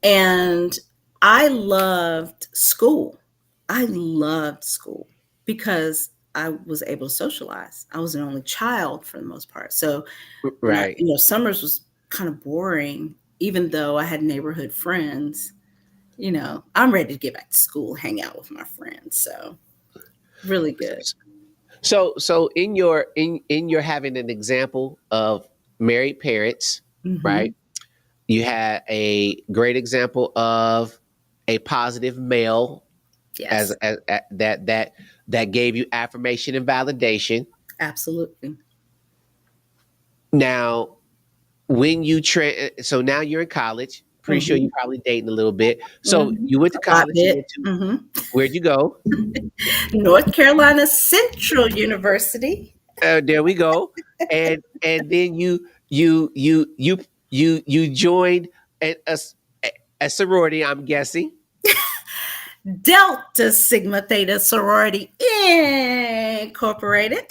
And I loved school. I loved school because I was able to socialize. I was an only child for the most part. So when Right. summers was kind of boring, even though I had neighborhood friends, I'm ready to get back to school, hang out with my friends. So really good. So in your having an example of married parents, right? Hmm. You had a great example of a positive male Yes, as that gave you affirmation and validation. absolutely. Now, when so now you're in college. Pretty sure Hmm. you're probably dating a little bit. So Hmm. you went to A lot college. You bit. went to Where'd you go? North Carolina Central University. There we go. And then you joined a sorority. I'm guessing. Delta Sigma Theta Sorority Incorporated.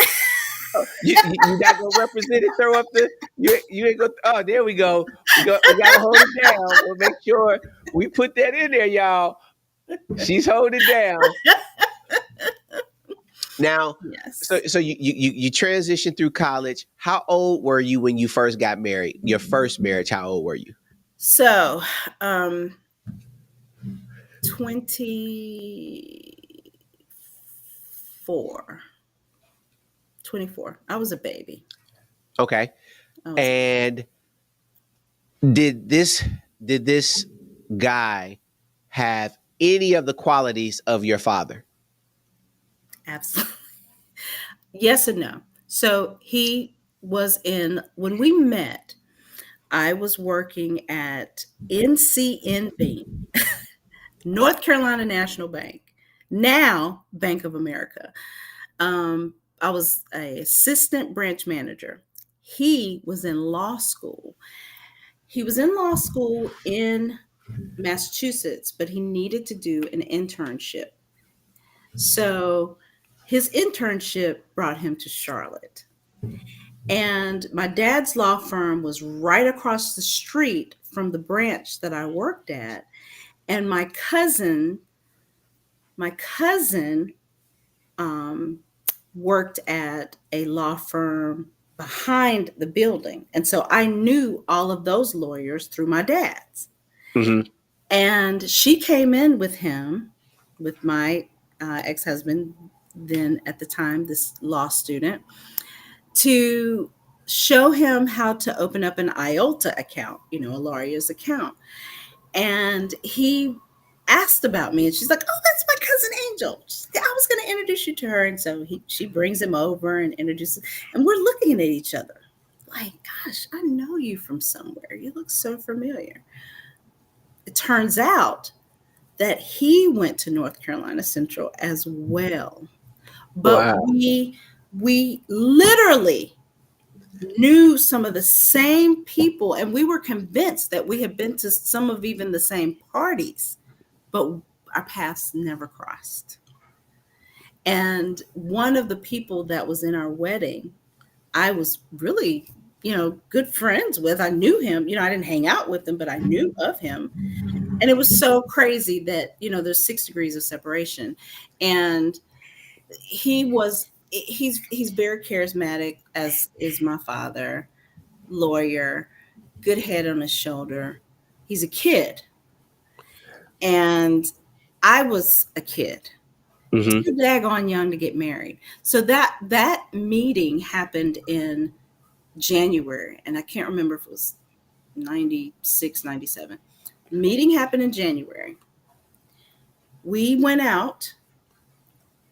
You not gonna represent it? Throw up the you ain't gonna. Oh, there we go. We gotta hold it down. We'll make sure we put that in there, y'all. She's holding it down now. So Yes. so you transitioned through college. How old were you when you first got married? Your first marriage. How old were you? So, um, 24, 24. I was a baby. Okay. I was a baby. And did this guy have any of the qualities of your father? Absolutely. Yes and no. So when we met, I was working at NCNB, North Carolina National Bank, now Bank of America. I was a assistant branch manager. He was in law school. He was in law school in Massachusetts, but he needed to do an internship. So his internship brought him to Charlotte. And my dad's law firm was right across the street from the branch that I worked at. And my cousin um, worked at a law firm behind the building. And so I knew all of those lawyers through my dad's. Mm-hmm. And she came in with him, with my ex husband, then at the time, this law student, to show him how to open up an IOLTA account, a lawyer's account. And he asked about me, and she's like, "Oh, that's my cousin Angel. I was going to introduce you to her." And so she brings him over and introduces, and we're looking at each other like, "Gosh, I know you from somewhere. You look so familiar." It turns out that he went to North Carolina Central as well. But Wow. we literally knew some of the same people, and we were convinced that we had been to some of even the same parties, but our paths never crossed. And one of the people that was in our wedding, I was really, good friends with. I knew him. I didn't hang out with him, but I knew of him. And it was so crazy that, there's 6 degrees of separation. And he's very charismatic, as is my father, lawyer, good head on his shoulder. He's a kid. And I was a kid, Mm-hmm. too daggone young to get married. So that meeting happened in January, and I can't remember if it was 96, 97. Meeting happened in January. We went out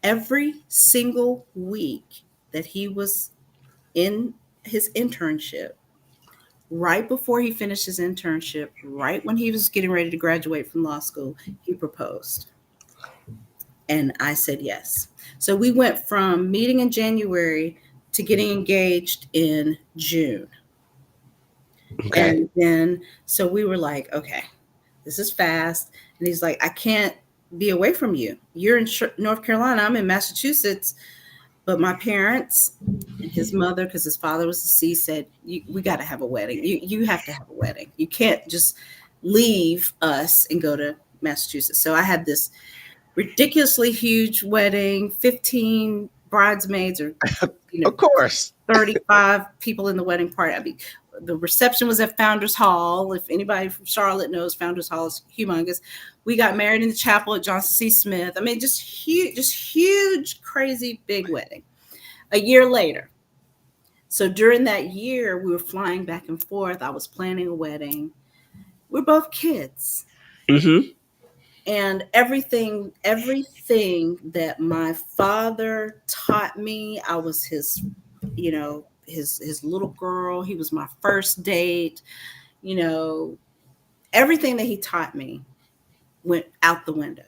every single week that he was in his internship. Right before he finished his internship, right when he was getting ready to graduate from law school, he proposed. And I said yes. So we went from meeting in January to getting engaged in June. Okay. And then, so we were like, okay, this is fast. And he's like, I can't be away from you. You're in North Carolina, I'm in Massachusetts. But my parents and his mother, because his father was deceased, said, we got to have a wedding. You have to have a wedding. You can't just leave us and go to Massachusetts. So I had this ridiculously huge wedding, 15 bridesmaids, or Of course. 35 people in the wedding party. I mean, the reception was at Founders Hall. If anybody from Charlotte knows, Founders Hall is humongous. We got married in the chapel at Johnson C. Smith. I mean, just huge, crazy, big wedding. A year later. So during that year, we were flying back and forth. I was planning a wedding. We're both kids. Mm-hmm. And everything that my father taught me, I was his little girl. He was my first date. You know, everything that he taught me went out the window.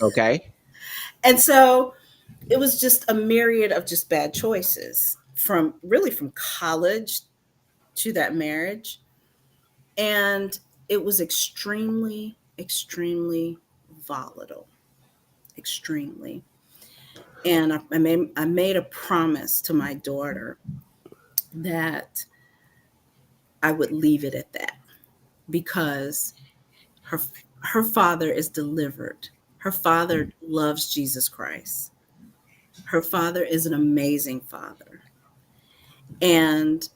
Okay. And so it was just a myriad of just bad choices, from college to that marriage. And it was extremely, extremely volatile. Extremely. And I made a promise to my daughter that I would leave it at that, because her her father is delivered. Her father loves Jesus Christ. Her father is an amazing father. And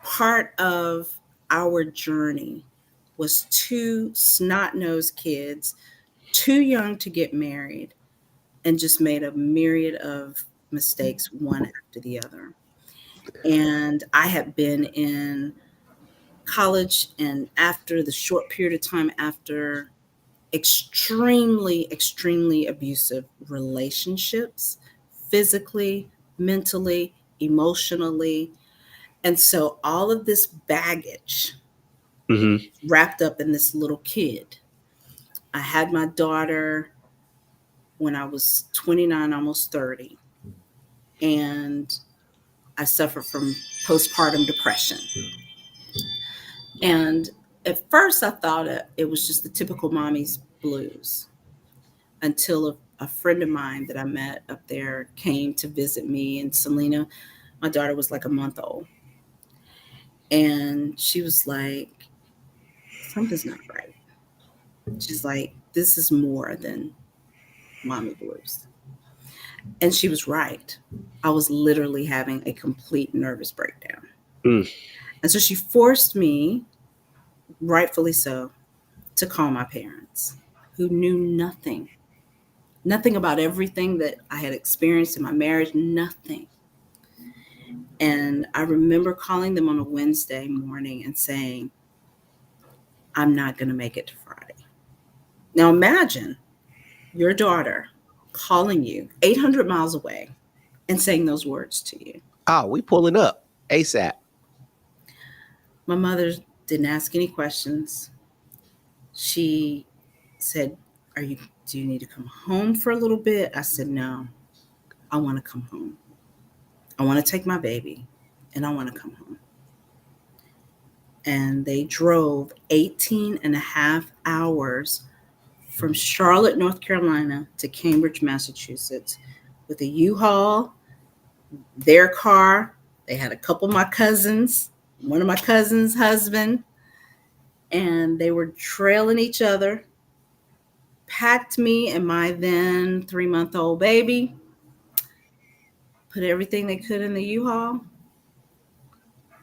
part of our journey was two snot-nosed kids, too young to get married, and just made a myriad of mistakes, one after the other. And I had been in college, and after the short period of time after, extremely, extremely abusive relationships, physically, mentally, emotionally. And so all of this baggage Mm-hmm. wrapped up in this little kid. I had my daughter when I was 29, almost 30, and I suffered from postpartum depression. And at first, I thought it was just the typical mommy's blues, until a friend of mine that I met up there came to visit me in Salina, My daughter was like a month old. And she was like, something's not right. She's like, this is more than mommy blues. And she was right. I was literally having a complete nervous breakdown. Mm. And so she forced me, rightfully so, to call my parents, who knew nothing about everything that I had experienced in my marriage, nothing. And I remember calling them on a Wednesday morning and saying, I'm not going to make it to Friday. Now imagine your daughter calling you 800 miles away and saying those words to you. Oh, we pulling up ASAP. My mother didn't ask any questions. She said, "Are you do you need to come home for a little bit?" I said, "No. I want to come home. I want to take my baby and I want to come home." And they drove 18 and a half hours from Charlotte, North Carolina to Cambridge, Massachusetts with a U-Haul, their car. They had a couple of my cousins, one of my cousins' husband, and they were trailing each other, packed me and my then 3-month-old baby, put everything they could in the U-Haul,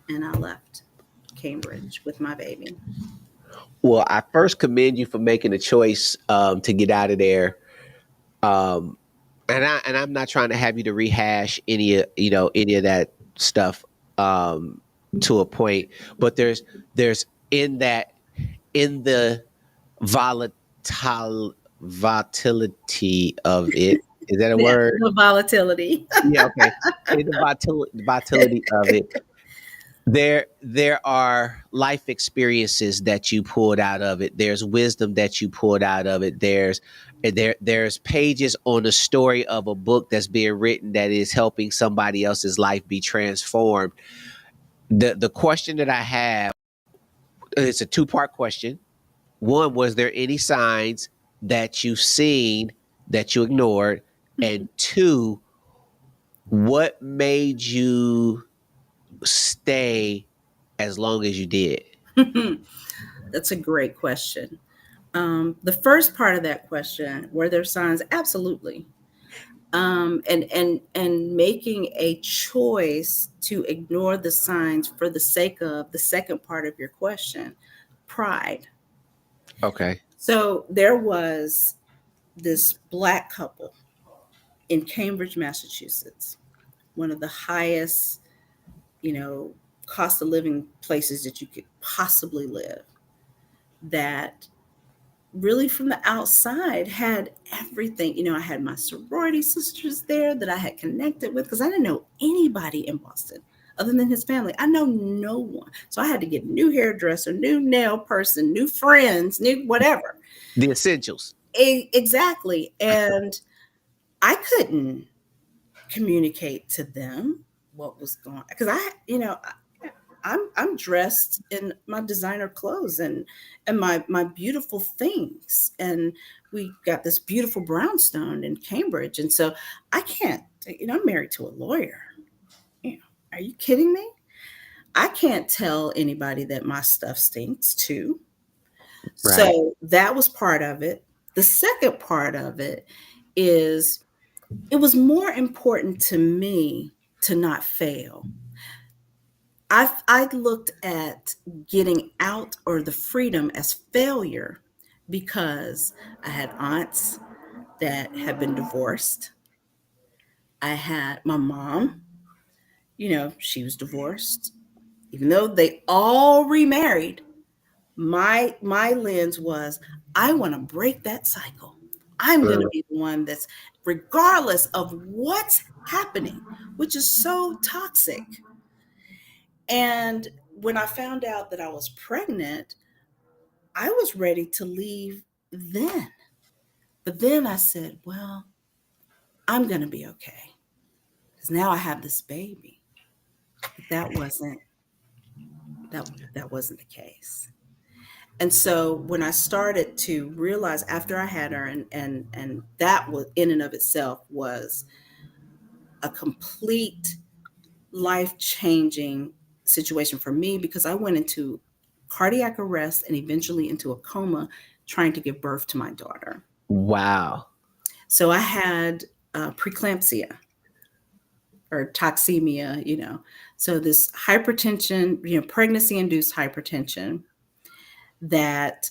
and I left Cambridge with my baby. Well, I first commend you for making a choice to get out of there. Um, and I'm not trying to have you to rehash any of that stuff um, to a point, but there's in that in the volatile volatility of it. Is that a Yeah, word? the volatility. Yeah, okay. In the volatility of it, there are life experiences that you pulled out of it. There's wisdom that you pulled out of it. There's pages on the story of a book that's being written that is helping somebody else's life be transformed. The question that I have, it's a two-part question. One, was there any signs that you've seen that you ignored? And two, what made you stay as long as you did? That's a great question. The first part of that question, were there signs? Absolutely. And making a choice to ignore the signs for the sake of the second part of your question, pride. Okay. So there was this Black couple in Cambridge, Massachusetts, one of the highest, you know, cost of living places that you could possibly live, that really from the outside had everything. I had my sorority sisters there that I had connected with because I didn't know anybody in Boston other than his family. I know no one. So I had to get a new hairdresser, new nail person, new friends, new whatever. The essentials. Exactly. And I couldn't communicate to them what was going on because I'm dressed in my designer clothes and my beautiful things, and we got this beautiful brownstone in Cambridge, and so I can't. I'm married to a lawyer. You know, are you kidding me? I can't tell anybody that my stuff stinks too. Right. So that was part of it. The second part of it is it was more important to me to not fail. I looked at getting out or the freedom as failure because I had aunts that had been divorced. I had my mom, she was divorced. Even though they all remarried, my lens was I want to break that cycle. I'm going to Uh, be the one that's regardless of what's happening, which is so toxic. And when I found out that I was pregnant, I was ready to leave then. But then I said, well, I'm going to be okay because now I have this baby. But that wasn't the case. And so when I started to realize after I had her, and that was in and of itself was a complete life-changing situation for me because I went into cardiac arrest and eventually into a coma trying to give birth to my daughter. Wow. So I had preeclampsia or toxemia, So this hypertension, pregnancy-induced hypertension, that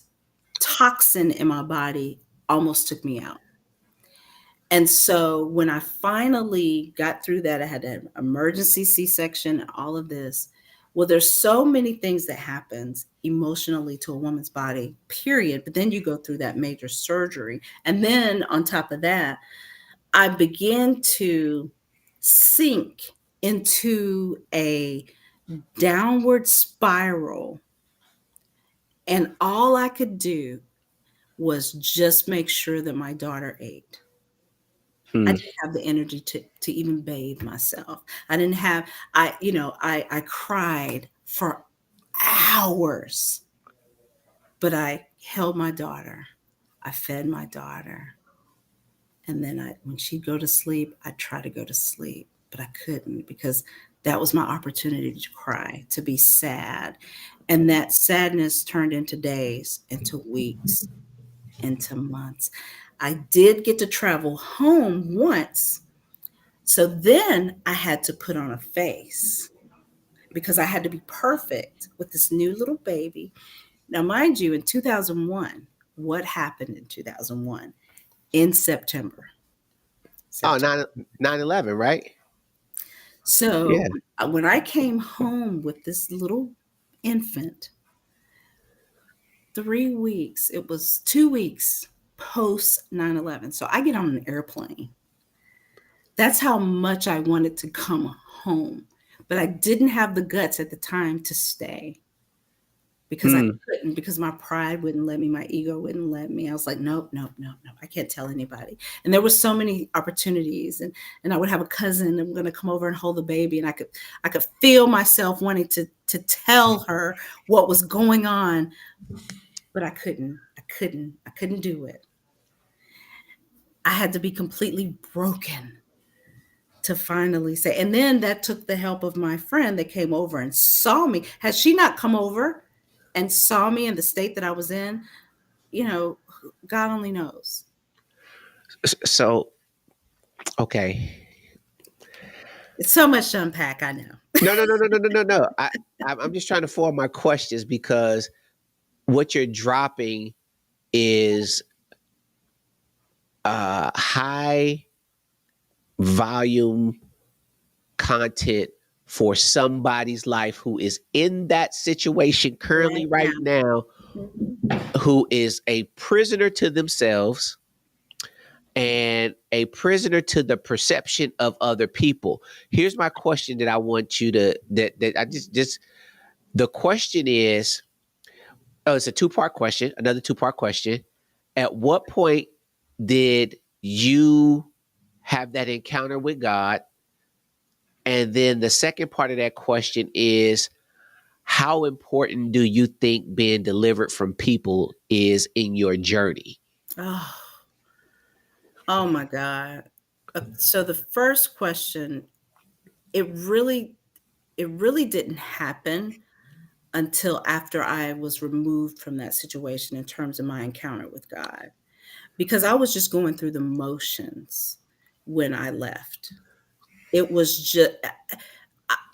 toxin in my body almost took me out. And so when I finally got through that, I had an emergency C-section and all of this. Well, there's so many things that happens emotionally to a woman's body, period. But then you go through that major surgery. And then on top of that, I began to sink into a downward spiral. And all I could do was just make sure that my daughter ate. I Hmm. didn't have the energy to even bathe myself. I didn't have I cried for hours, but I held my daughter. I fed my daughter. And then when she'd go to sleep, I'd try to go to sleep, but I couldn't because that was my opportunity to cry, to be sad. And that sadness turned into days, into weeks, into months. I did get to travel home once. So then I had to put on a face because I had to be perfect with this new little baby. Now, mind you, in 2001, what happened in 2001? In September. Oh, September. 9/11, right? So Yeah. when I came home with this little infant, 3 weeks, it was 2 weeks post 9/11. So I get on an airplane. That's how much I wanted to come home. But I didn't have the guts at the time to stay because I Hmm. couldn't, because my pride wouldn't let me, my ego wouldn't let me. I was like, nope, nope, nope, nope. I can't tell anybody. And there were so many opportunities, and I would have a cousin I'm gonna come over and hold the baby, and I could feel myself wanting to tell her what was going on, but I couldn't do it. I had to be completely broken to finally say. And then that took the help of my friend that came over and saw me. Had she not come over and saw me in the state that I was in, you know, God only knows. So, okay. It's so much to unpack, I know. No, no, no, no, no, no, no, no. I'm just trying to form my questions because what you're dropping is high volume content for somebody's life who is in that situation currently Right now. right now, Mhm. who is a prisoner to themselves and a prisoner to the perception of other people. Here's my question that I want you to that I just the question is, oh, it's a two-part question, another two-part question. At what point did you have that encounter with God? And then the second part of that question is, how important do you think being delivered from people is in your journey? Oh, oh my God. So the first question, it really, it really didn't happen until after I was removed from that situation in terms of my encounter with God, because I was just going through the motions when I left. It was just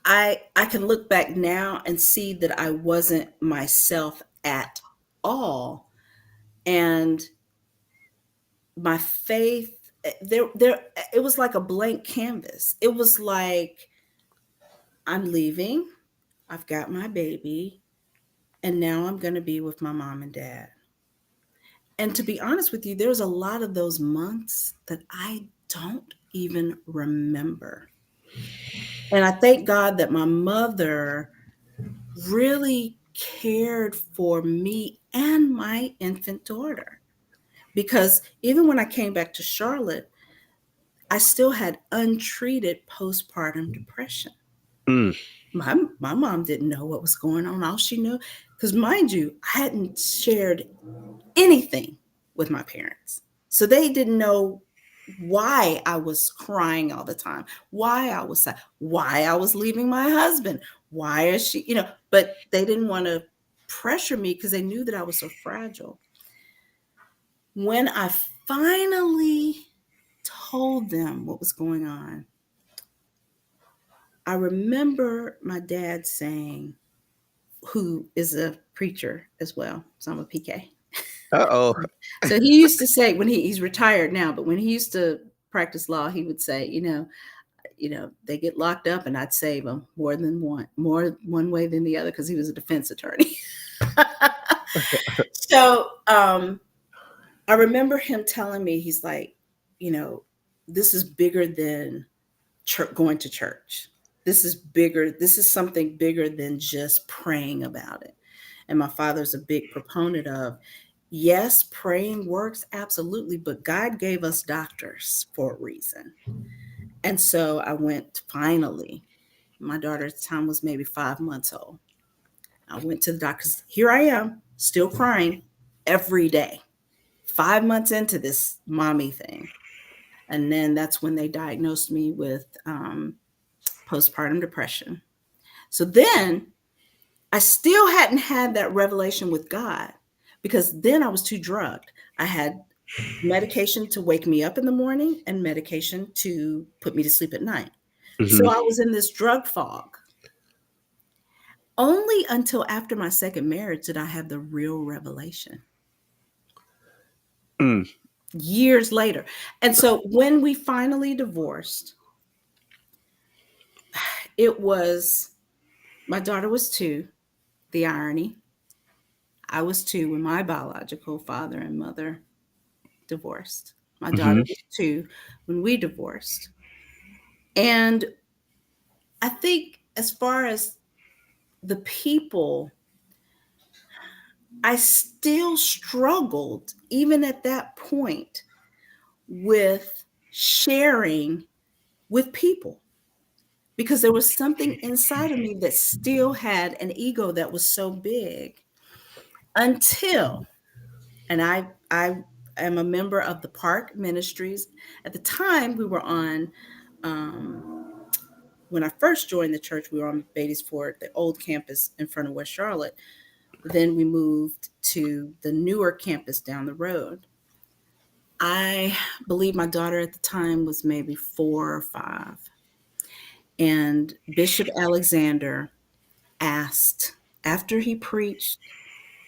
I can look back now and see that I wasn't myself at all. And my faith, there it was like a blank canvas. It was like, I'm leaving. I've got my baby, and now I'm going to be with my mom and dad. And to be honest with you, there's a lot of those months that I don't even remember. And I thank God that my mother really cared for me and my infant daughter. Because even when I came back to Charlotte, I still had untreated postpartum depression. Mm, My mom didn't know what was going on. All she knew, because mind you, I hadn't shared anything with my parents. So they didn't know why I was crying all the time, why I was sad, why I was leaving my husband, why is she, but they didn't want to pressure me because they knew that I was so fragile. When I finally told them what was going on, I remember my dad saying, who is a preacher as well, so I'm a PK. Uh-oh. So he used to say, when he's retired now, but when he used to practice law, he would say, they get locked up and I'd save them more one way than the other, because he was a defense attorney. So I remember him telling me, he's like, you know, this is bigger than going to church. This is bigger. This is something bigger than just praying about it. And my father's a big proponent of, yes, praying works, absolutely, but God gave us doctors for a reason. And so I went finally. My daughter at the time was maybe 5 months old. I went to the doctor's. Here I am, still crying every day, 5 months into this mommy thing. And then that's when they diagnosed me with postpartum depression. So then I still hadn't had that revelation with God, because then I was too drugged. I had medication to wake me up in the morning and medication to put me to sleep at night. So Hmm. I was in this drug fog. Only until after my second marriage did I have the real revelation, Mm. years later. And so when we finally divorced, it was, my daughter was 2, the irony. I was 2 when my biological father and mother divorced. My daughter Hmm. was 2 when we divorced. And I think, as far as the people, I still struggled, even at that point, with sharing with people, because there was something inside of me that still had an ego that was so big, until, and I am a member of the Park Ministries. At the time, we were on, um, when I first joined the church, we were on Beatties Ford, the old campus in front of West Charlotte. Then we moved to the newer campus down the road. I believe my daughter at the time was maybe 4 or 5. And Bishop Alexander asked, after he preached,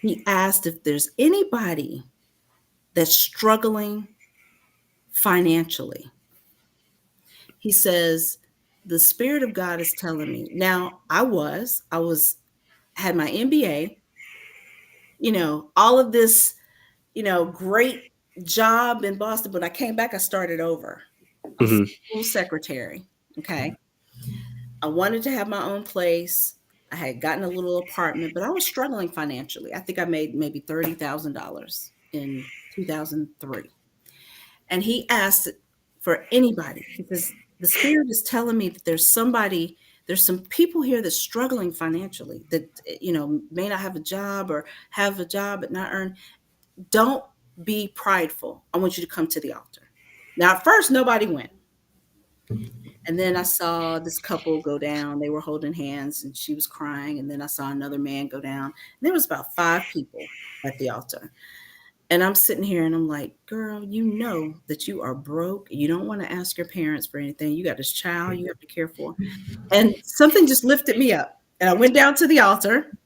he asked if there's anybody that's struggling financially. He says, the Spirit of God is telling me. Now, had my MBA, all of this, great job in Boston. But I came back, I started over. I was Hmm. school secretary. Okay. I wanted to have my own place. I had gotten a little apartment, but I was struggling financially. I think I made maybe $30,000 in 2003. And he asked for anybody. He says, the Spirit is telling me that there's some people here that's struggling financially, that, may not have a job, or have a job but not earn. Don't be prideful. I want you to come to the altar. Now, at first, nobody went. And then I saw this couple go down. They were holding hands and she was crying. And then I saw another man go down. And there was about 5 people at the altar. And I'm sitting here and I'm like, girl, you know that you are broke. You don't want to ask your parents for anything. You got this child you have to care for. And something just lifted me up. And I went down to the altar.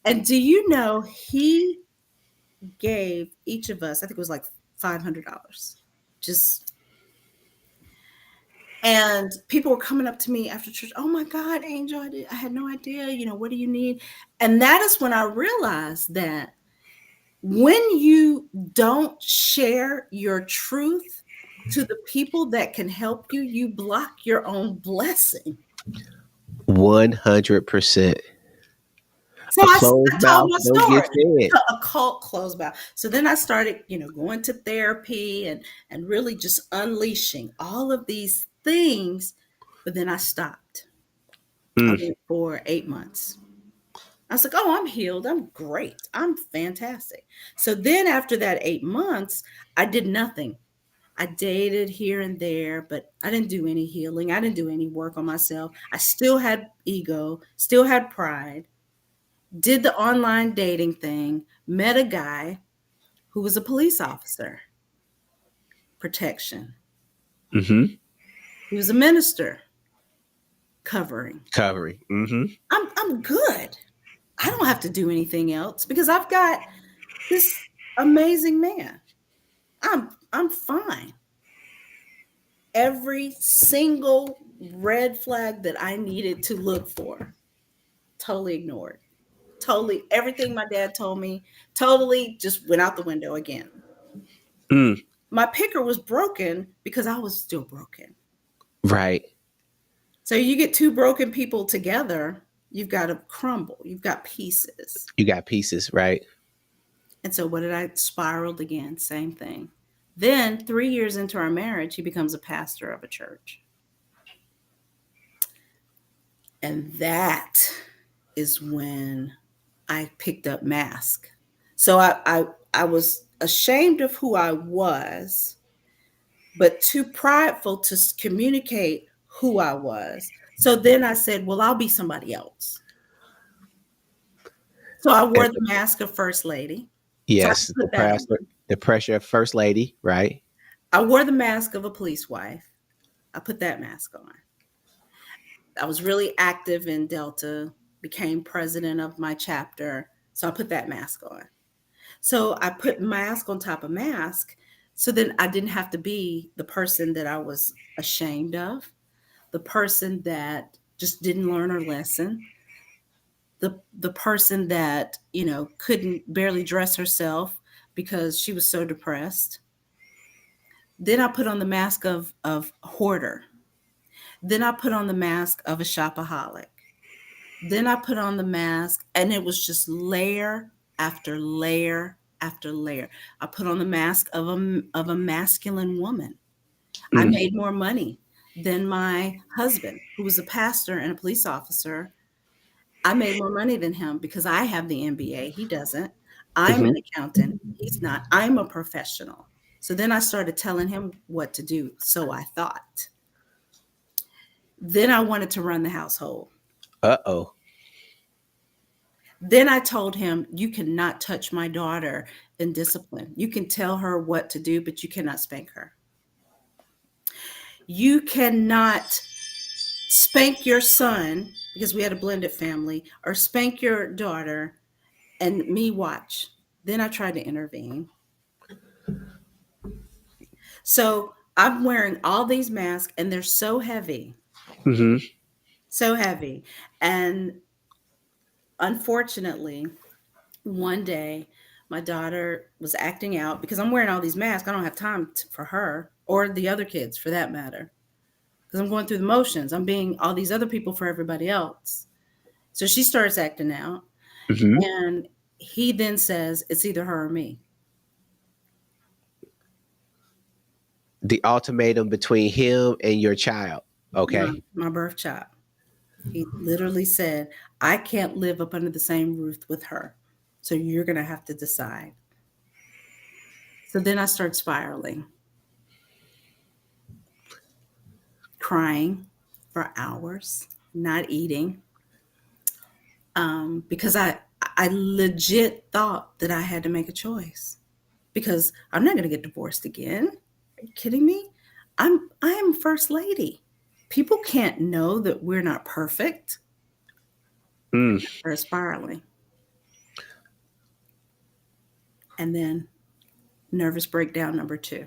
And do you know, he gave each of us, I think it was like $500. Just, and people were coming up to me after church. Oh my God, Angel, I had no idea. What do you need? And that is when I realized that when you don't share your truth to the people that can help you, you block your own blessing. 100%. So A I closed told mouth my don't get story. fed. A cult closed mouth. So then I started, going to therapy and really just unleashing all of these things. But then I stopped. I Mm. went for 8 months. I was like, oh, I'm healed. I'm great. I'm fantastic. So then after that 8 months, I did nothing. I dated here and there, but I didn't do any healing. I didn't do any work on myself. I still had ego, still had pride, did the online dating thing, met a guy who was a police officer, protection. Mm-hmm. He was a minister, covering. Covering. Mm-hmm. I'm good. I don't have to do anything else because I've got this amazing man. I'm fine. Every single red flag that I needed to look for, totally ignored. Totally everything my dad told me, totally just went out the window again. Mm. My picker was broken because I was still broken. Right. So you get two broken people together, you've got to crumble. You've got pieces. You got pieces, right? And so what did I spiraled again? Same thing. Then 3 years into our marriage, he becomes a pastor of a church. And that is when I picked up mask. So I was ashamed of who I was, but too prideful to communicate who I was. So then I said, well, I'll be somebody else. So I wore And the mask of First Lady. So I yes, put that on. the pressure of first lady, right? I wore the mask of a police wife. I put that mask on. I was really active in Delta, became president of my chapter. So I put that mask on. So I put mask on top of mask. So then I didn't have to be the person that I was ashamed of, the person that just didn't learn her lesson, the person that, couldn't barely dress herself because she was so depressed. Then I put on the mask of hoarder. Then I put on the mask of a shopaholic. Then I put on the mask, and it was just layer after layer after layer. I put on the mask of a masculine woman. I Mm. made more money than my husband, who was a pastor and a police officer. I made more money than him because I have the MBA. He doesn't. I'm Mm-hmm. an accountant. He's not. I'm a professional. So then I started telling him what to do. So I thought. Then I wanted to run the household. Uh-oh. Then I told him, you cannot touch my daughter in discipline. You can tell her what to do, but you cannot spank her. You cannot spank your son because we had a blended family, or spank your daughter and me watch. Then I tried to intervene. So I'm wearing all these masks and they're so heavy, Mm-hmm. so heavy. And unfortunately, one day my daughter was acting out because I'm wearing all these masks. I don't have time for her or the other kids for that matter because I'm going through the motions. I'm being all these other people for everybody else. So she starts acting out. Mm-hmm. And he then says, it's either her or me. The ultimatum between him and your child. my, Okay. my birth child. He literally said, I can't live up under the same roof with her. So you're going to have to decide. So then I start spiraling, crying for hours, not eating, because I legit thought that I had to make a choice because I'm not going to get divorced again. Are you kidding me? I am first lady. People can't know that we're not perfect. Mm. Or spiraling. And then nervous breakdown number 2.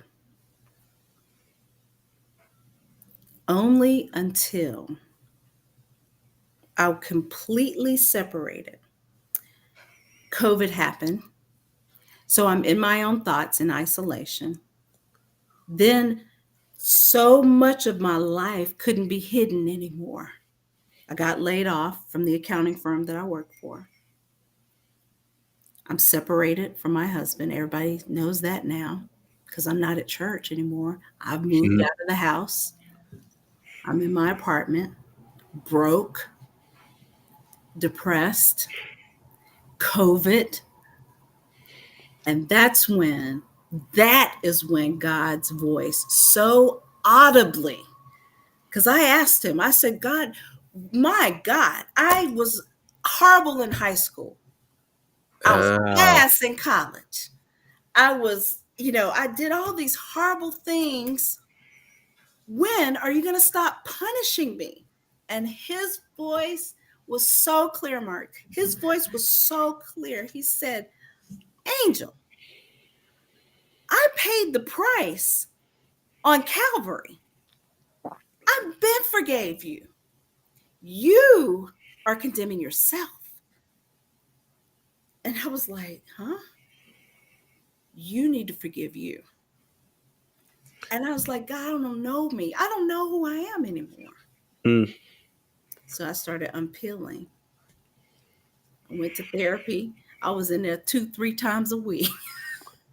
Only until I completely separated. COVID happened. So I'm in my own thoughts in isolation. Then so much of my life couldn't be hidden anymore. I got laid off from the accounting firm that I worked for. I'm separated from my husband. Everybody knows that now because I'm not at church anymore. I've moved Mm-hmm. out of the house. I'm in my apartment, broke, depressed, COVID. And that's when That is when God's voice so audibly, because I asked him, I said, God, my God, I was horrible in high school. I was Oh, ass in college. I was, I did all these horrible things. When are you going to stop punishing me? And his voice was so clear, Mark. His voice was so clear. He said, Angel, I paid the price on Calvary. I been forgave you. You are condemning yourself. And I was like, huh? You need to forgive you. And I was like, God, don't know me. I don't know who I am anymore. mm. So I started unpeeling. I went to therapy. I was in there 2-3 times a week.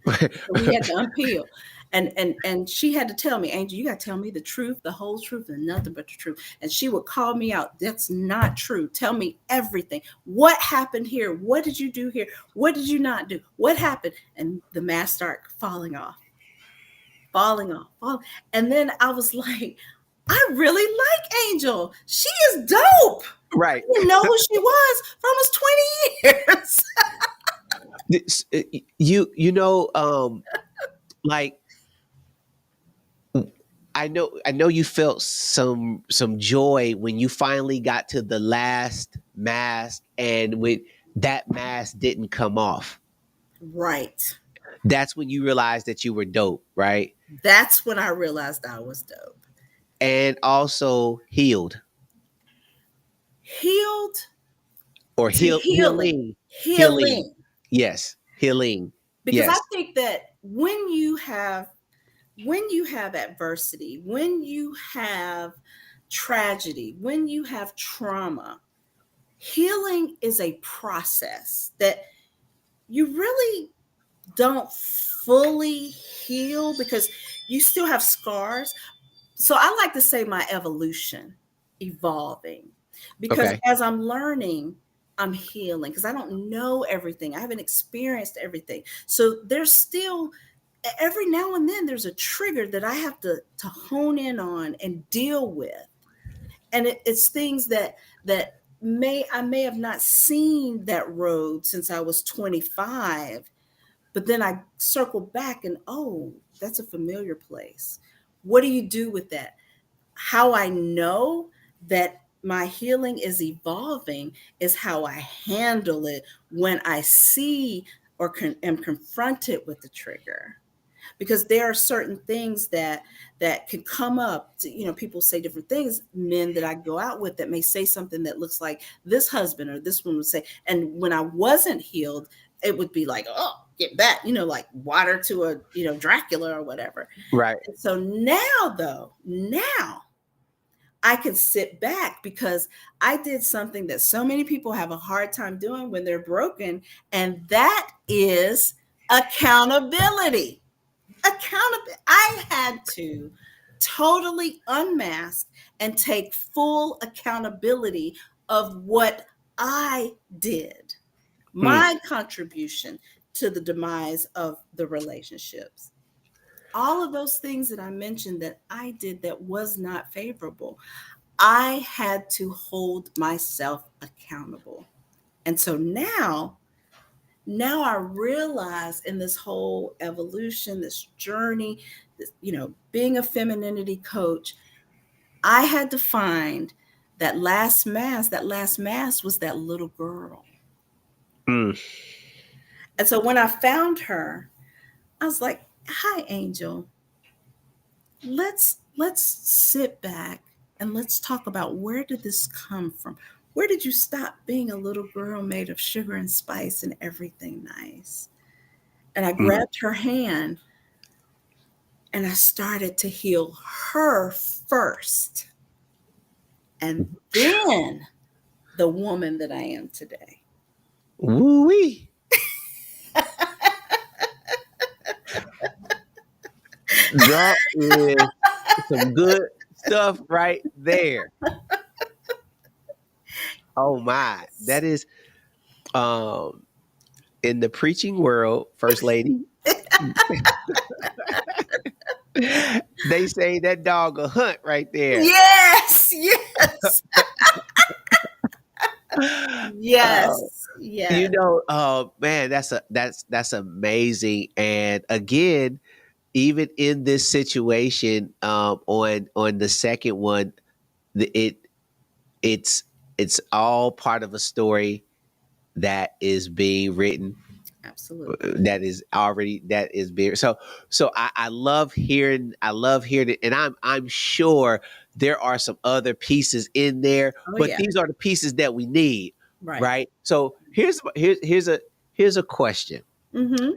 We had to unpeel. And she had to tell me, Angel, you got to tell me the truth, the whole truth, and nothing but the truth. And she would call me out. That's not true. Tell me everything. What happened here? What did you do here? What did you not do? What happened? And the mask started falling off, falling off, falling. And then I was like, I really like Angel. She is dope. Right. I didn't know who she was for almost 20 years. Like I know you felt some joy when you finally got to the last mask, and when that mask didn't come off. Right. That's when you realized that you were dope, right? That's when I realized I was dope. And also healed, Healed or to healing. healing. Healing. Yes, healing. Because I Yes. think that when you have adversity, when you have tragedy, when you have trauma, healing is a process that you really don't fully heal because you still have scars. So I like to say my evolution, evolving, because Okay. as I'm learning, I'm healing because I don't know everything. I haven't experienced everything. So there's still every now and then there's a trigger that I have to hone in on and deal with. And it's things that may have not seen that road since I was 25, but then I circle back and, oh, that's a familiar place. What do you do with that? How I know that my healing is evolving is how I handle it when I see or am confronted with the trigger. Because there are certain things that can come up. People say different things. Men that I go out with that may say something that looks like this husband or this woman would say. And when I wasn't healed, it would be like, oh, get back, like water to a Dracula or whatever. Right. And so now I can sit back because I did something that so many people have a hard time doing when they're broken, and that is accountability. Accountability. I had to totally unmask and take full accountability of what I did, Mm. my contribution to the demise of the relationships. All of those things that I mentioned that I did that was not favorable, I had to hold myself accountable. And so now I realize in this whole evolution, this journey, being a femininity coach, I had to find that last mask. That last mask was that little girl. Mm. And so when I found her, I was like, hi, Angel. Let's sit back and let's talk about where did this come from? Where did you stop being a little girl made of sugar and spice and everything nice? And I Mm. grabbed her hand and I started to heal her first. And then the woman that I am today. Woo wee. That is some good stuff right there. Oh my. That is um in the preaching world, First Lady. They say that dog a hunt right there. Yes, yes, Uh, yes, yes. oh man, that's amazing. And again, even in this situation, on the second one, the, it it's it's all part of a story that is being written, Absolutely. that is being so I love hearing it, and I'm sure there are some other pieces in there, Oh, but yeah. these are the pieces that we need, Right. right? So here's a question. Mm-hmm.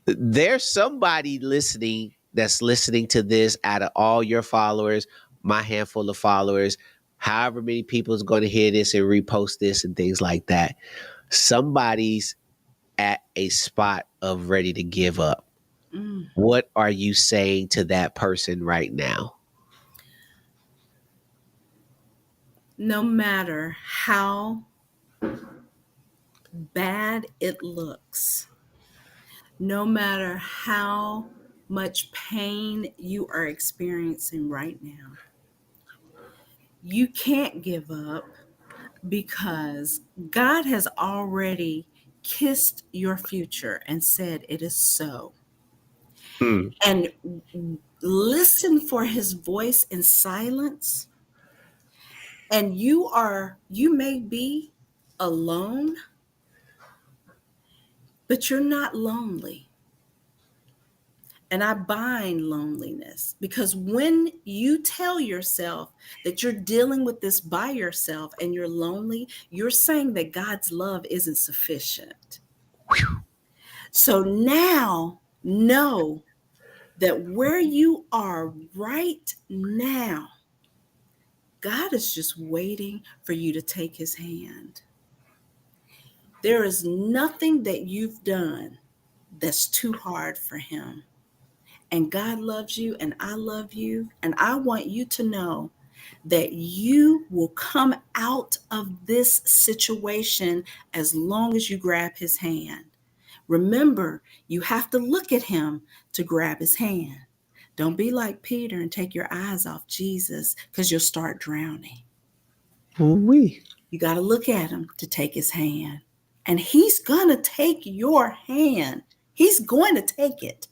There's somebody listening that's listening to this out of all your followers, my handful of followers, however many people is going to hear this and repost this and things like that. Somebody's at a spot of ready to give up. Mm. What are you saying to that person right now? No matter how bad it looks, no matter how much pain you are experiencing right now, you can't give up because God has already kissed your future and said it is so. Mm. And listen for his voice in silence. And you may be alone, but you're not lonely. And I bind loneliness because when you tell yourself that you're dealing with this by yourself and you're lonely, you're saying that God's love isn't sufficient. So now know that where you are right now, God is just waiting for you to take his hand. There is nothing that you've done that's too hard for him. And God loves you, and I love you. And I want you to know that you will come out of this situation as long as you grab his hand. Remember, you have to look at him to grab his hand. Don't be like Peter and take your eyes off Jesus because you'll start drowning. Ooh-wee. You got to look at him to take his hand. And he's going to take your hand. He's going to take it.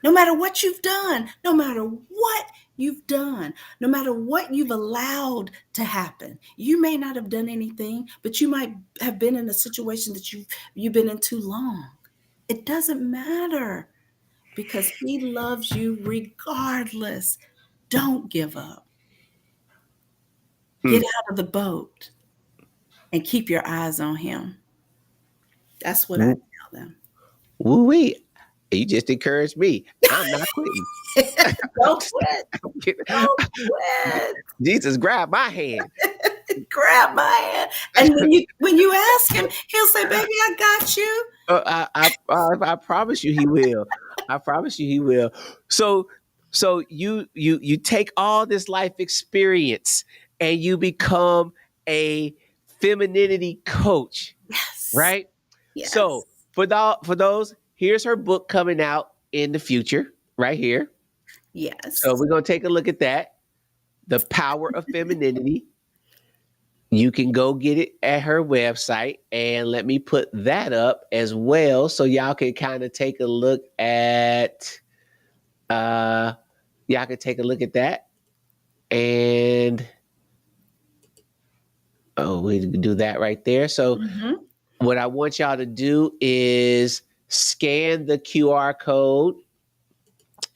No matter what you've done, no matter what you've done, no matter what you've allowed to happen. You may not have done anything, but you might have been in a situation that you've been in too long. It doesn't matter because he loves you regardless. Don't give up. Get Mm. out of the boat and keep your eyes on him. That's what I Woo- tell them. Woo-wee. You just encouraged me. I'm not quitting. Don't quit. Don't quit. Jesus, grab my hand. Grab my hand. And when you ask him, he'll say, "Baby, I got you." I promise you he will. I promise you he will. So you take all this life experience and you become a femininity coach, Yes. right? Yes. So for those, here's her book coming out in the future, right here. So Yes. we're gonna take a look at that. The Power of Femininity. You can go get it at her website, and let me put that up as well so y'all can kind of take a look at uh y'all can take a look at that. And oh, we can do that right there. So Mhm. what I want y'all to do is scan the QR code,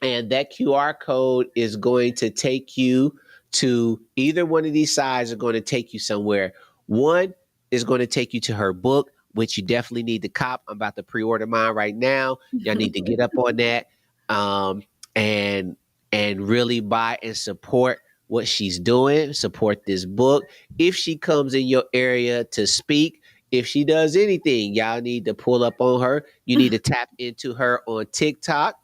and that QR code is going to take you to either one of these sides are going to take you somewhere. One is going to take you to her book, which you definitely need to cop. I'm about to pre-order mine right now. Y'all need to get up on that, um, and really buy and support what she's doing. Support this book. If she comes in your area to speak, if she does anything, y'all need to pull up on her. You need to tap into her on TikTok.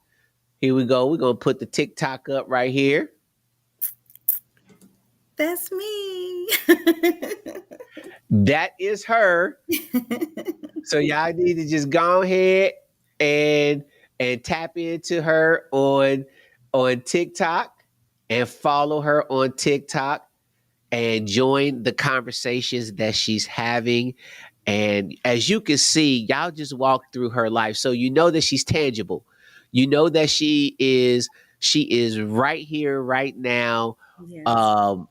Here we go. We're going to put the TikTok up right here. That's me. That is her. So y'all need to just go ahead and tap into her on TikTok and follow her on TikTok and join the conversations that she's having. And as you can see, y'all just walk through her life. So you know that she's tangible. You know that she is right here, right now, Yes. um,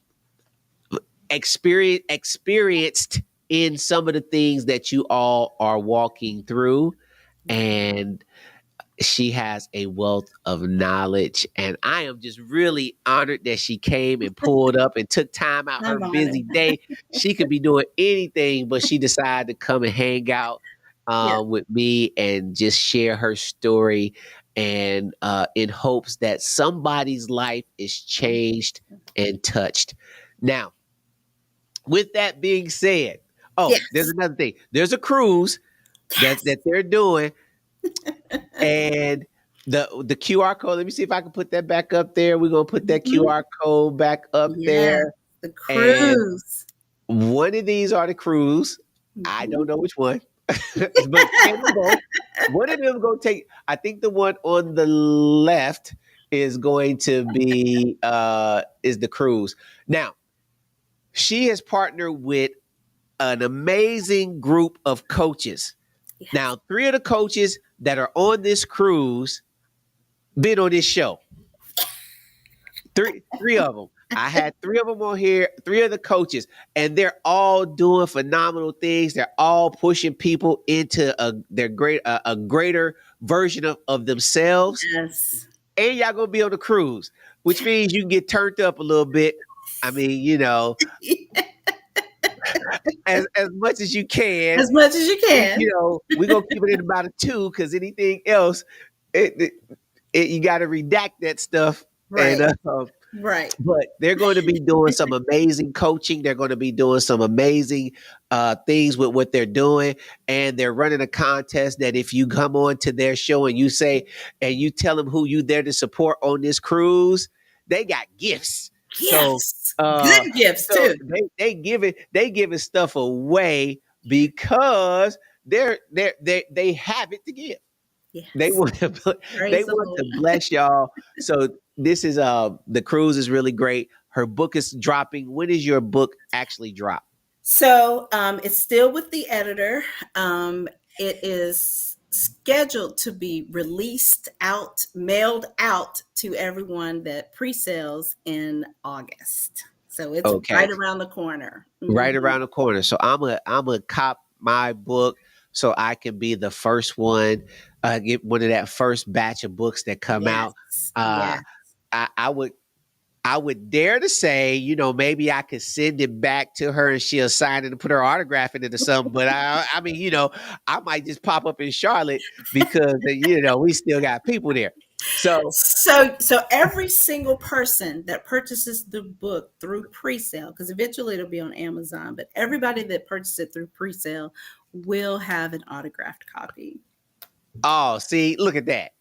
experienced in some of the things that you all are walking through. And she has a wealth of knowledge, and I am just really honored that she came and pulled up and took time out her I'm honored. busy day. She could be doing anything, but she decided to come and hang out Yeah. with me and just share her story, and in hopes that somebody's life is changed and touched. Now, with that being said, oh, there's Yes. another thing. There's a cruise that Yes. they're doing, and the QR code. Let me see if I can put that back up there. We're gonna put that Mhm. QR code back up Yes. there. The And cruise. one of these are the crews. I Mhm. don't know which one, but can them both. One of them gonna take. I think the one on the left is going to be is the cruise. Now, she has partnered with an amazing group of coaches. Yes. Now, three of the coaches that are on this cruise been on this show. Three of them. I had three of them on here, three of the coaches, and they're all doing phenomenal things. They're all pushing people into a greater version of themselves. Yes. And y'all gonna be on the cruise, which means you can get turned up a little bit. I mean, as much as you can. As much as you can. We're gonna keep it in about a two, because anything else, it, it, you got to redact that stuff. And Right. Right. but they're going to be doing some amazing coaching. They're going to be doing some amazing things with what they're doing, and they're running a contest that if you come on to their show and you say and you tell them who you there to support on this cruise, they got gifts. So Gifts. uh, Good gifts so too. they giving stuff away because they have it to give. They Yes. want to they Praise the want to Lord. bless y'all. So this is the cruise is really great. Her book is dropping. When is your book actually drop? So it's still with the editor. It is scheduled to be released out, mailed out to everyone that pre-sales in August. So it's Okay, right around the corner. right Mhm. around the corner. So I'm a cop my book so I can be the first one, get one of that first batch of books that come out. Yes. Uh, Yes. I would dare to say, maybe I could send it back to her and she'll sign it and put her autograph in it or something. But I mean, I might just pop up in Charlotte because we still got people there. So, So every single person that purchases the book through pre-sale, because eventually it'll be on Amazon, but everybody that purchases it through pre-sale will have an autographed copy. oh, see, look at that.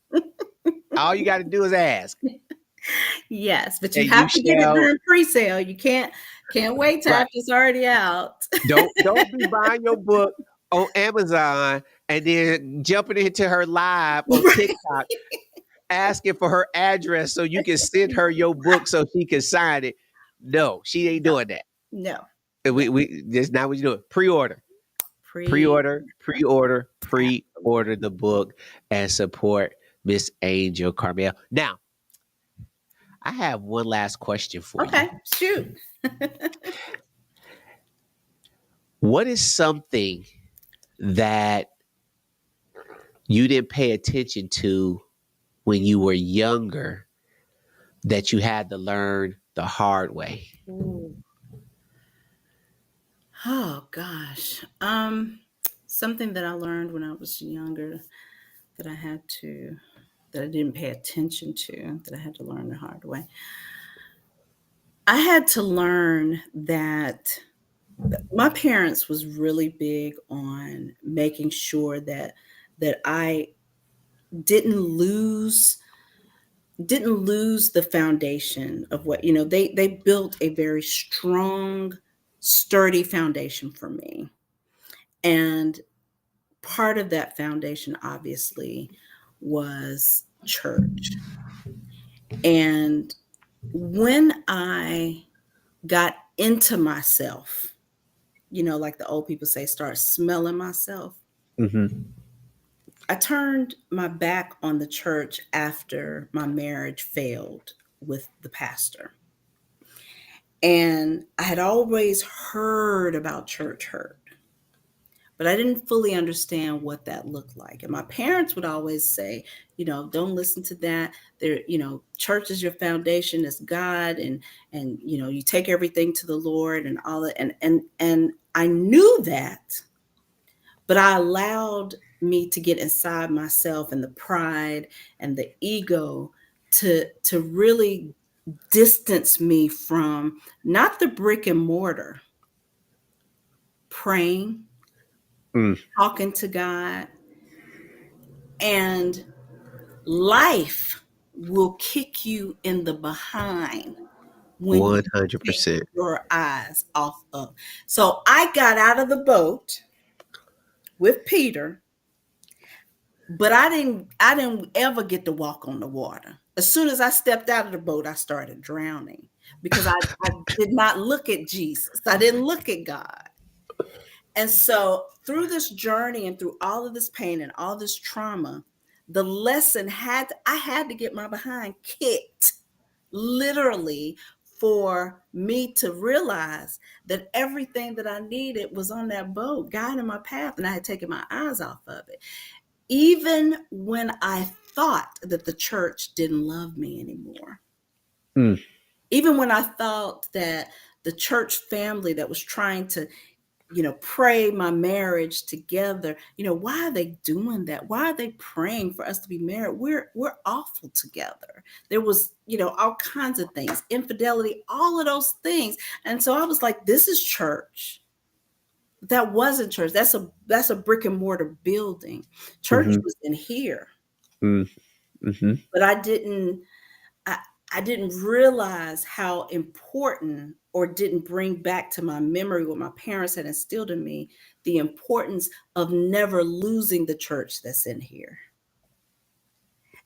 All you got to do is ask, Yes, but you and you have to get it shall. during pre-sale. You can't wait till Right. after it's already out. Don't be buying your book on Amazon and then jumping into her live on TikTok asking for her address so you can send her your book so she can sign it. No, she ain't No, doing that. no, no. We that's not what you do. Pre-order, Pre pre-order, pre-order, pre-order Absolutely. the book and support Miss Angel Carmell. Now, I have one last question for you. Okay, shoot. What is something that you didn't pay attention to when you were younger that you had to learn the hard way? Ooh. Oh gosh. Something that I learned when I was younger that I had to that I didn't pay attention to, that I had to learn the hard way. I had to learn that my parents was really big on making sure that I didn't lose didn't lose the foundation of what, they built a very strong, sturdy foundation for me. And part of that foundation, obviously, was church. And when I got into myself, like the old people say, start smelling myself, Mm-hmm. I turned my back on the church after my marriage failed with the pastor. And I had always heard about church hurt, but I didn't fully understand what that looked like. And my parents would always say, don't listen to that. There, church is your foundation, is God, and you take everything to the Lord and all that. And I knew that, but I allowed me to get inside myself and the pride and the ego to really distance me from not the brick and mortar, praying, Mm. talking to God, and life will kick you in the behind when you take 100%. your eyes off of. So I got out of the boat with Peter, but I didn't ever get to walk on the water. As soon as I stepped out of the boat, I started drowning because I did not look at Jesus. I didn't look at God. And so through this journey and through all of this pain and all this trauma, the lesson I had to get my behind kicked, literally, for me to realize that everything that I needed was on that boat, guiding my path, and I had taken my eyes off of it. Even when I thought that the church didn't love me anymore. Mm. Even when I thought that the church family that was trying to pray my marriage together, why are they doing that? Why are they praying for us to be married? We're awful together. There was, all kinds of things, infidelity, all of those things. And so I was like, this is church. That wasn't church. That's a brick and mortar building. Church Mm-hmm. was in here. Mm-hmm. But I, I didn't realize how important, or didn't bring back to my memory what my parents had instilled in me, the importance of never losing the church that's in here.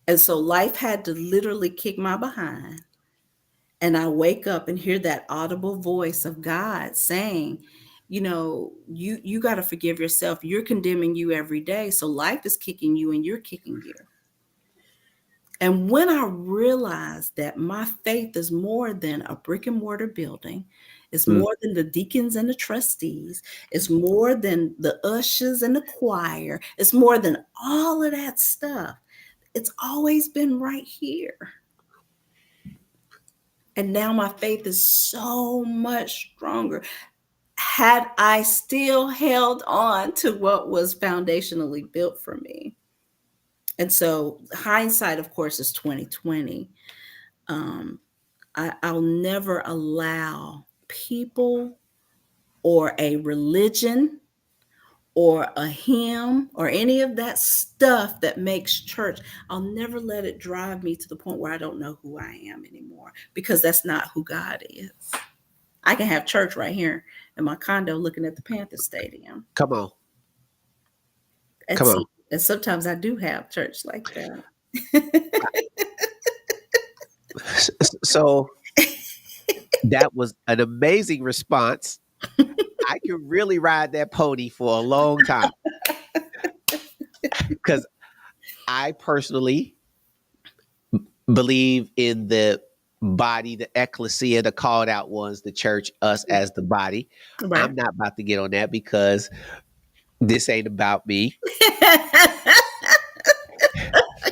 And so life had to literally kick my behind. And I wake up and hear that audible voice of God saying, you got to forgive yourself. You're condemning you every day. So life is kicking you and you're kicking you. And when I realized that my faith is more than a brick and mortar building, it's Mm. more than the deacons and the trustees, it's more than the ushers and the choir, it's more than all of that stuff. It's always been right here. And now my faith is so much stronger. Had I still held on to what was foundationally built for me. And so hindsight, of course, is 2020. I'll never allow people or a religion or a hymn or any of that stuff that makes church. I'll never let it drive me to the point where I don't know who I am anymore, because that's not who God is. I can have church right here in my condo looking at the Panther Stadium. Come on. And Come on. see, and sometimes I do have church like that. So that was an amazing response. I can really ride that pony for a long time, because I personally believe in the body, the ecclesia, the called out ones, the church, us as the body. Right. I'm not about to get on that because this ain't about me.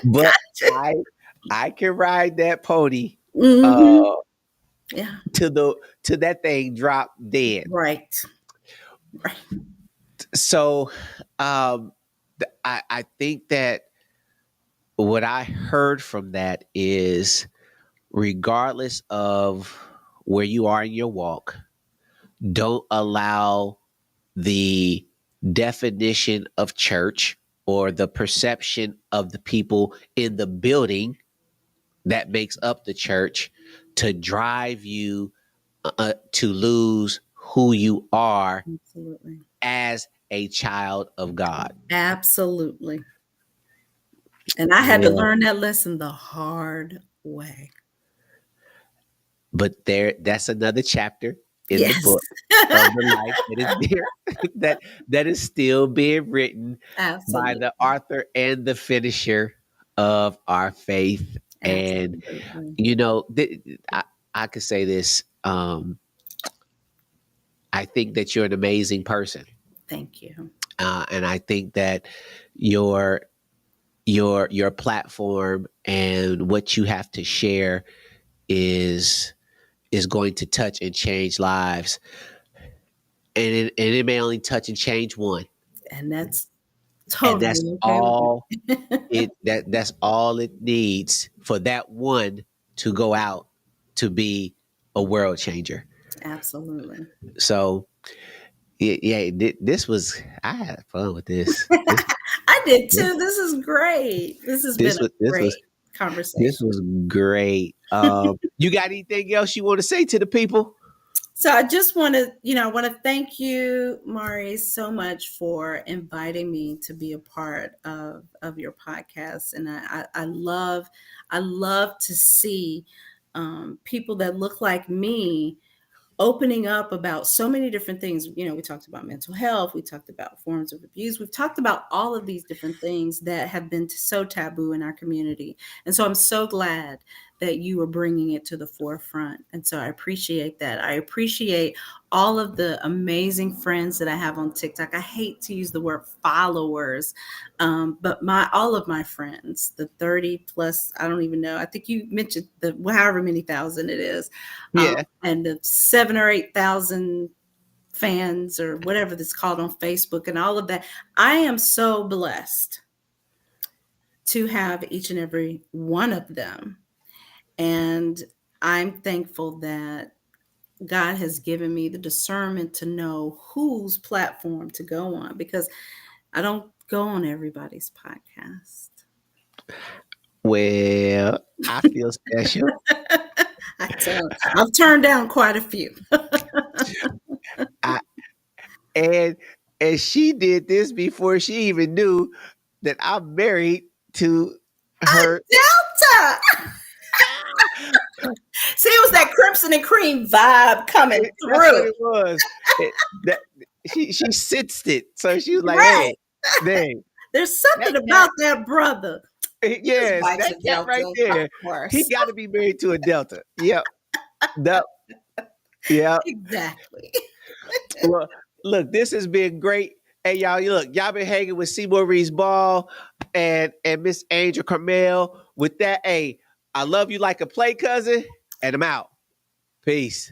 But Gotcha. I can ride that pony Hmm. uh Yeah. to that thing drop dead. Right. Right. So I think that what I heard from that is, regardless of where you are in your walk, don't allow the definition of church or the perception of the people in the building that makes up the church to drive you to lose who you are Absolutely. as a child of God. Absolutely. And I had to Well, learn that lesson the hard way. but that's another chapter in the Yes. book of the life that is there that is still being written by Absolutely. the author and the finisher of our faith. And Absolutely. you know, I could say this. I think that you're an amazing person, Thank you. and I think that your your platform and what you have to share is going to touch and change lives, and it may only touch and change one, And that's and that's totally okay with all me. that's all it needs for that one to go out to be a world changer. Absolutely. So yeah, this was, I had fun with this. I did This too. This is great. This has been this a was this was great this conversation. was great. You got anything else you want to say to the people? So I just want to, I want to thank you, Mari, so much for inviting me to be a part of your podcast. And I love to see people that look like me opening up about so many different things. We talked about mental health, we talked about forms of abuse, we've talked about all of these different things that have been so taboo in our community. And so I'm so glad that you are bringing it to the forefront. And so I appreciate that. I appreciate all of the amazing friends that I have on TikTok. I hate to use the word followers, but my all of my friends, the 30 plus, I don't even know. I think you mentioned the however many thousand it is, Yeah. and the 7 or 8 thousand fans or whatever that's called on Facebook and all of that. I am so blessed to have each and every one of them. And I'm thankful that God has given me the discernment to know whose platform to go on, because I don't go on everybody's podcast. Well, I feel special. I've turned down quite a few. I and and she did this before she even knew that I'm married to her. Delta. See, it was that crimson and cream vibe coming That's what through. it was. That she sensed it, so she was like, Right. "Hey, dang, There's that something cat, about that brother. His yes, wife's that a cat right Delta, of there, he course. got to be married to a Delta." Yep, yep, yep. Exactly. Well, look, this has been great. Hey, y'all, look, y'all been hanging with Seymour Reese Ball and Miss Angel Carmell. With that, hey, I love you like a play cousin, and I'm out. Peace.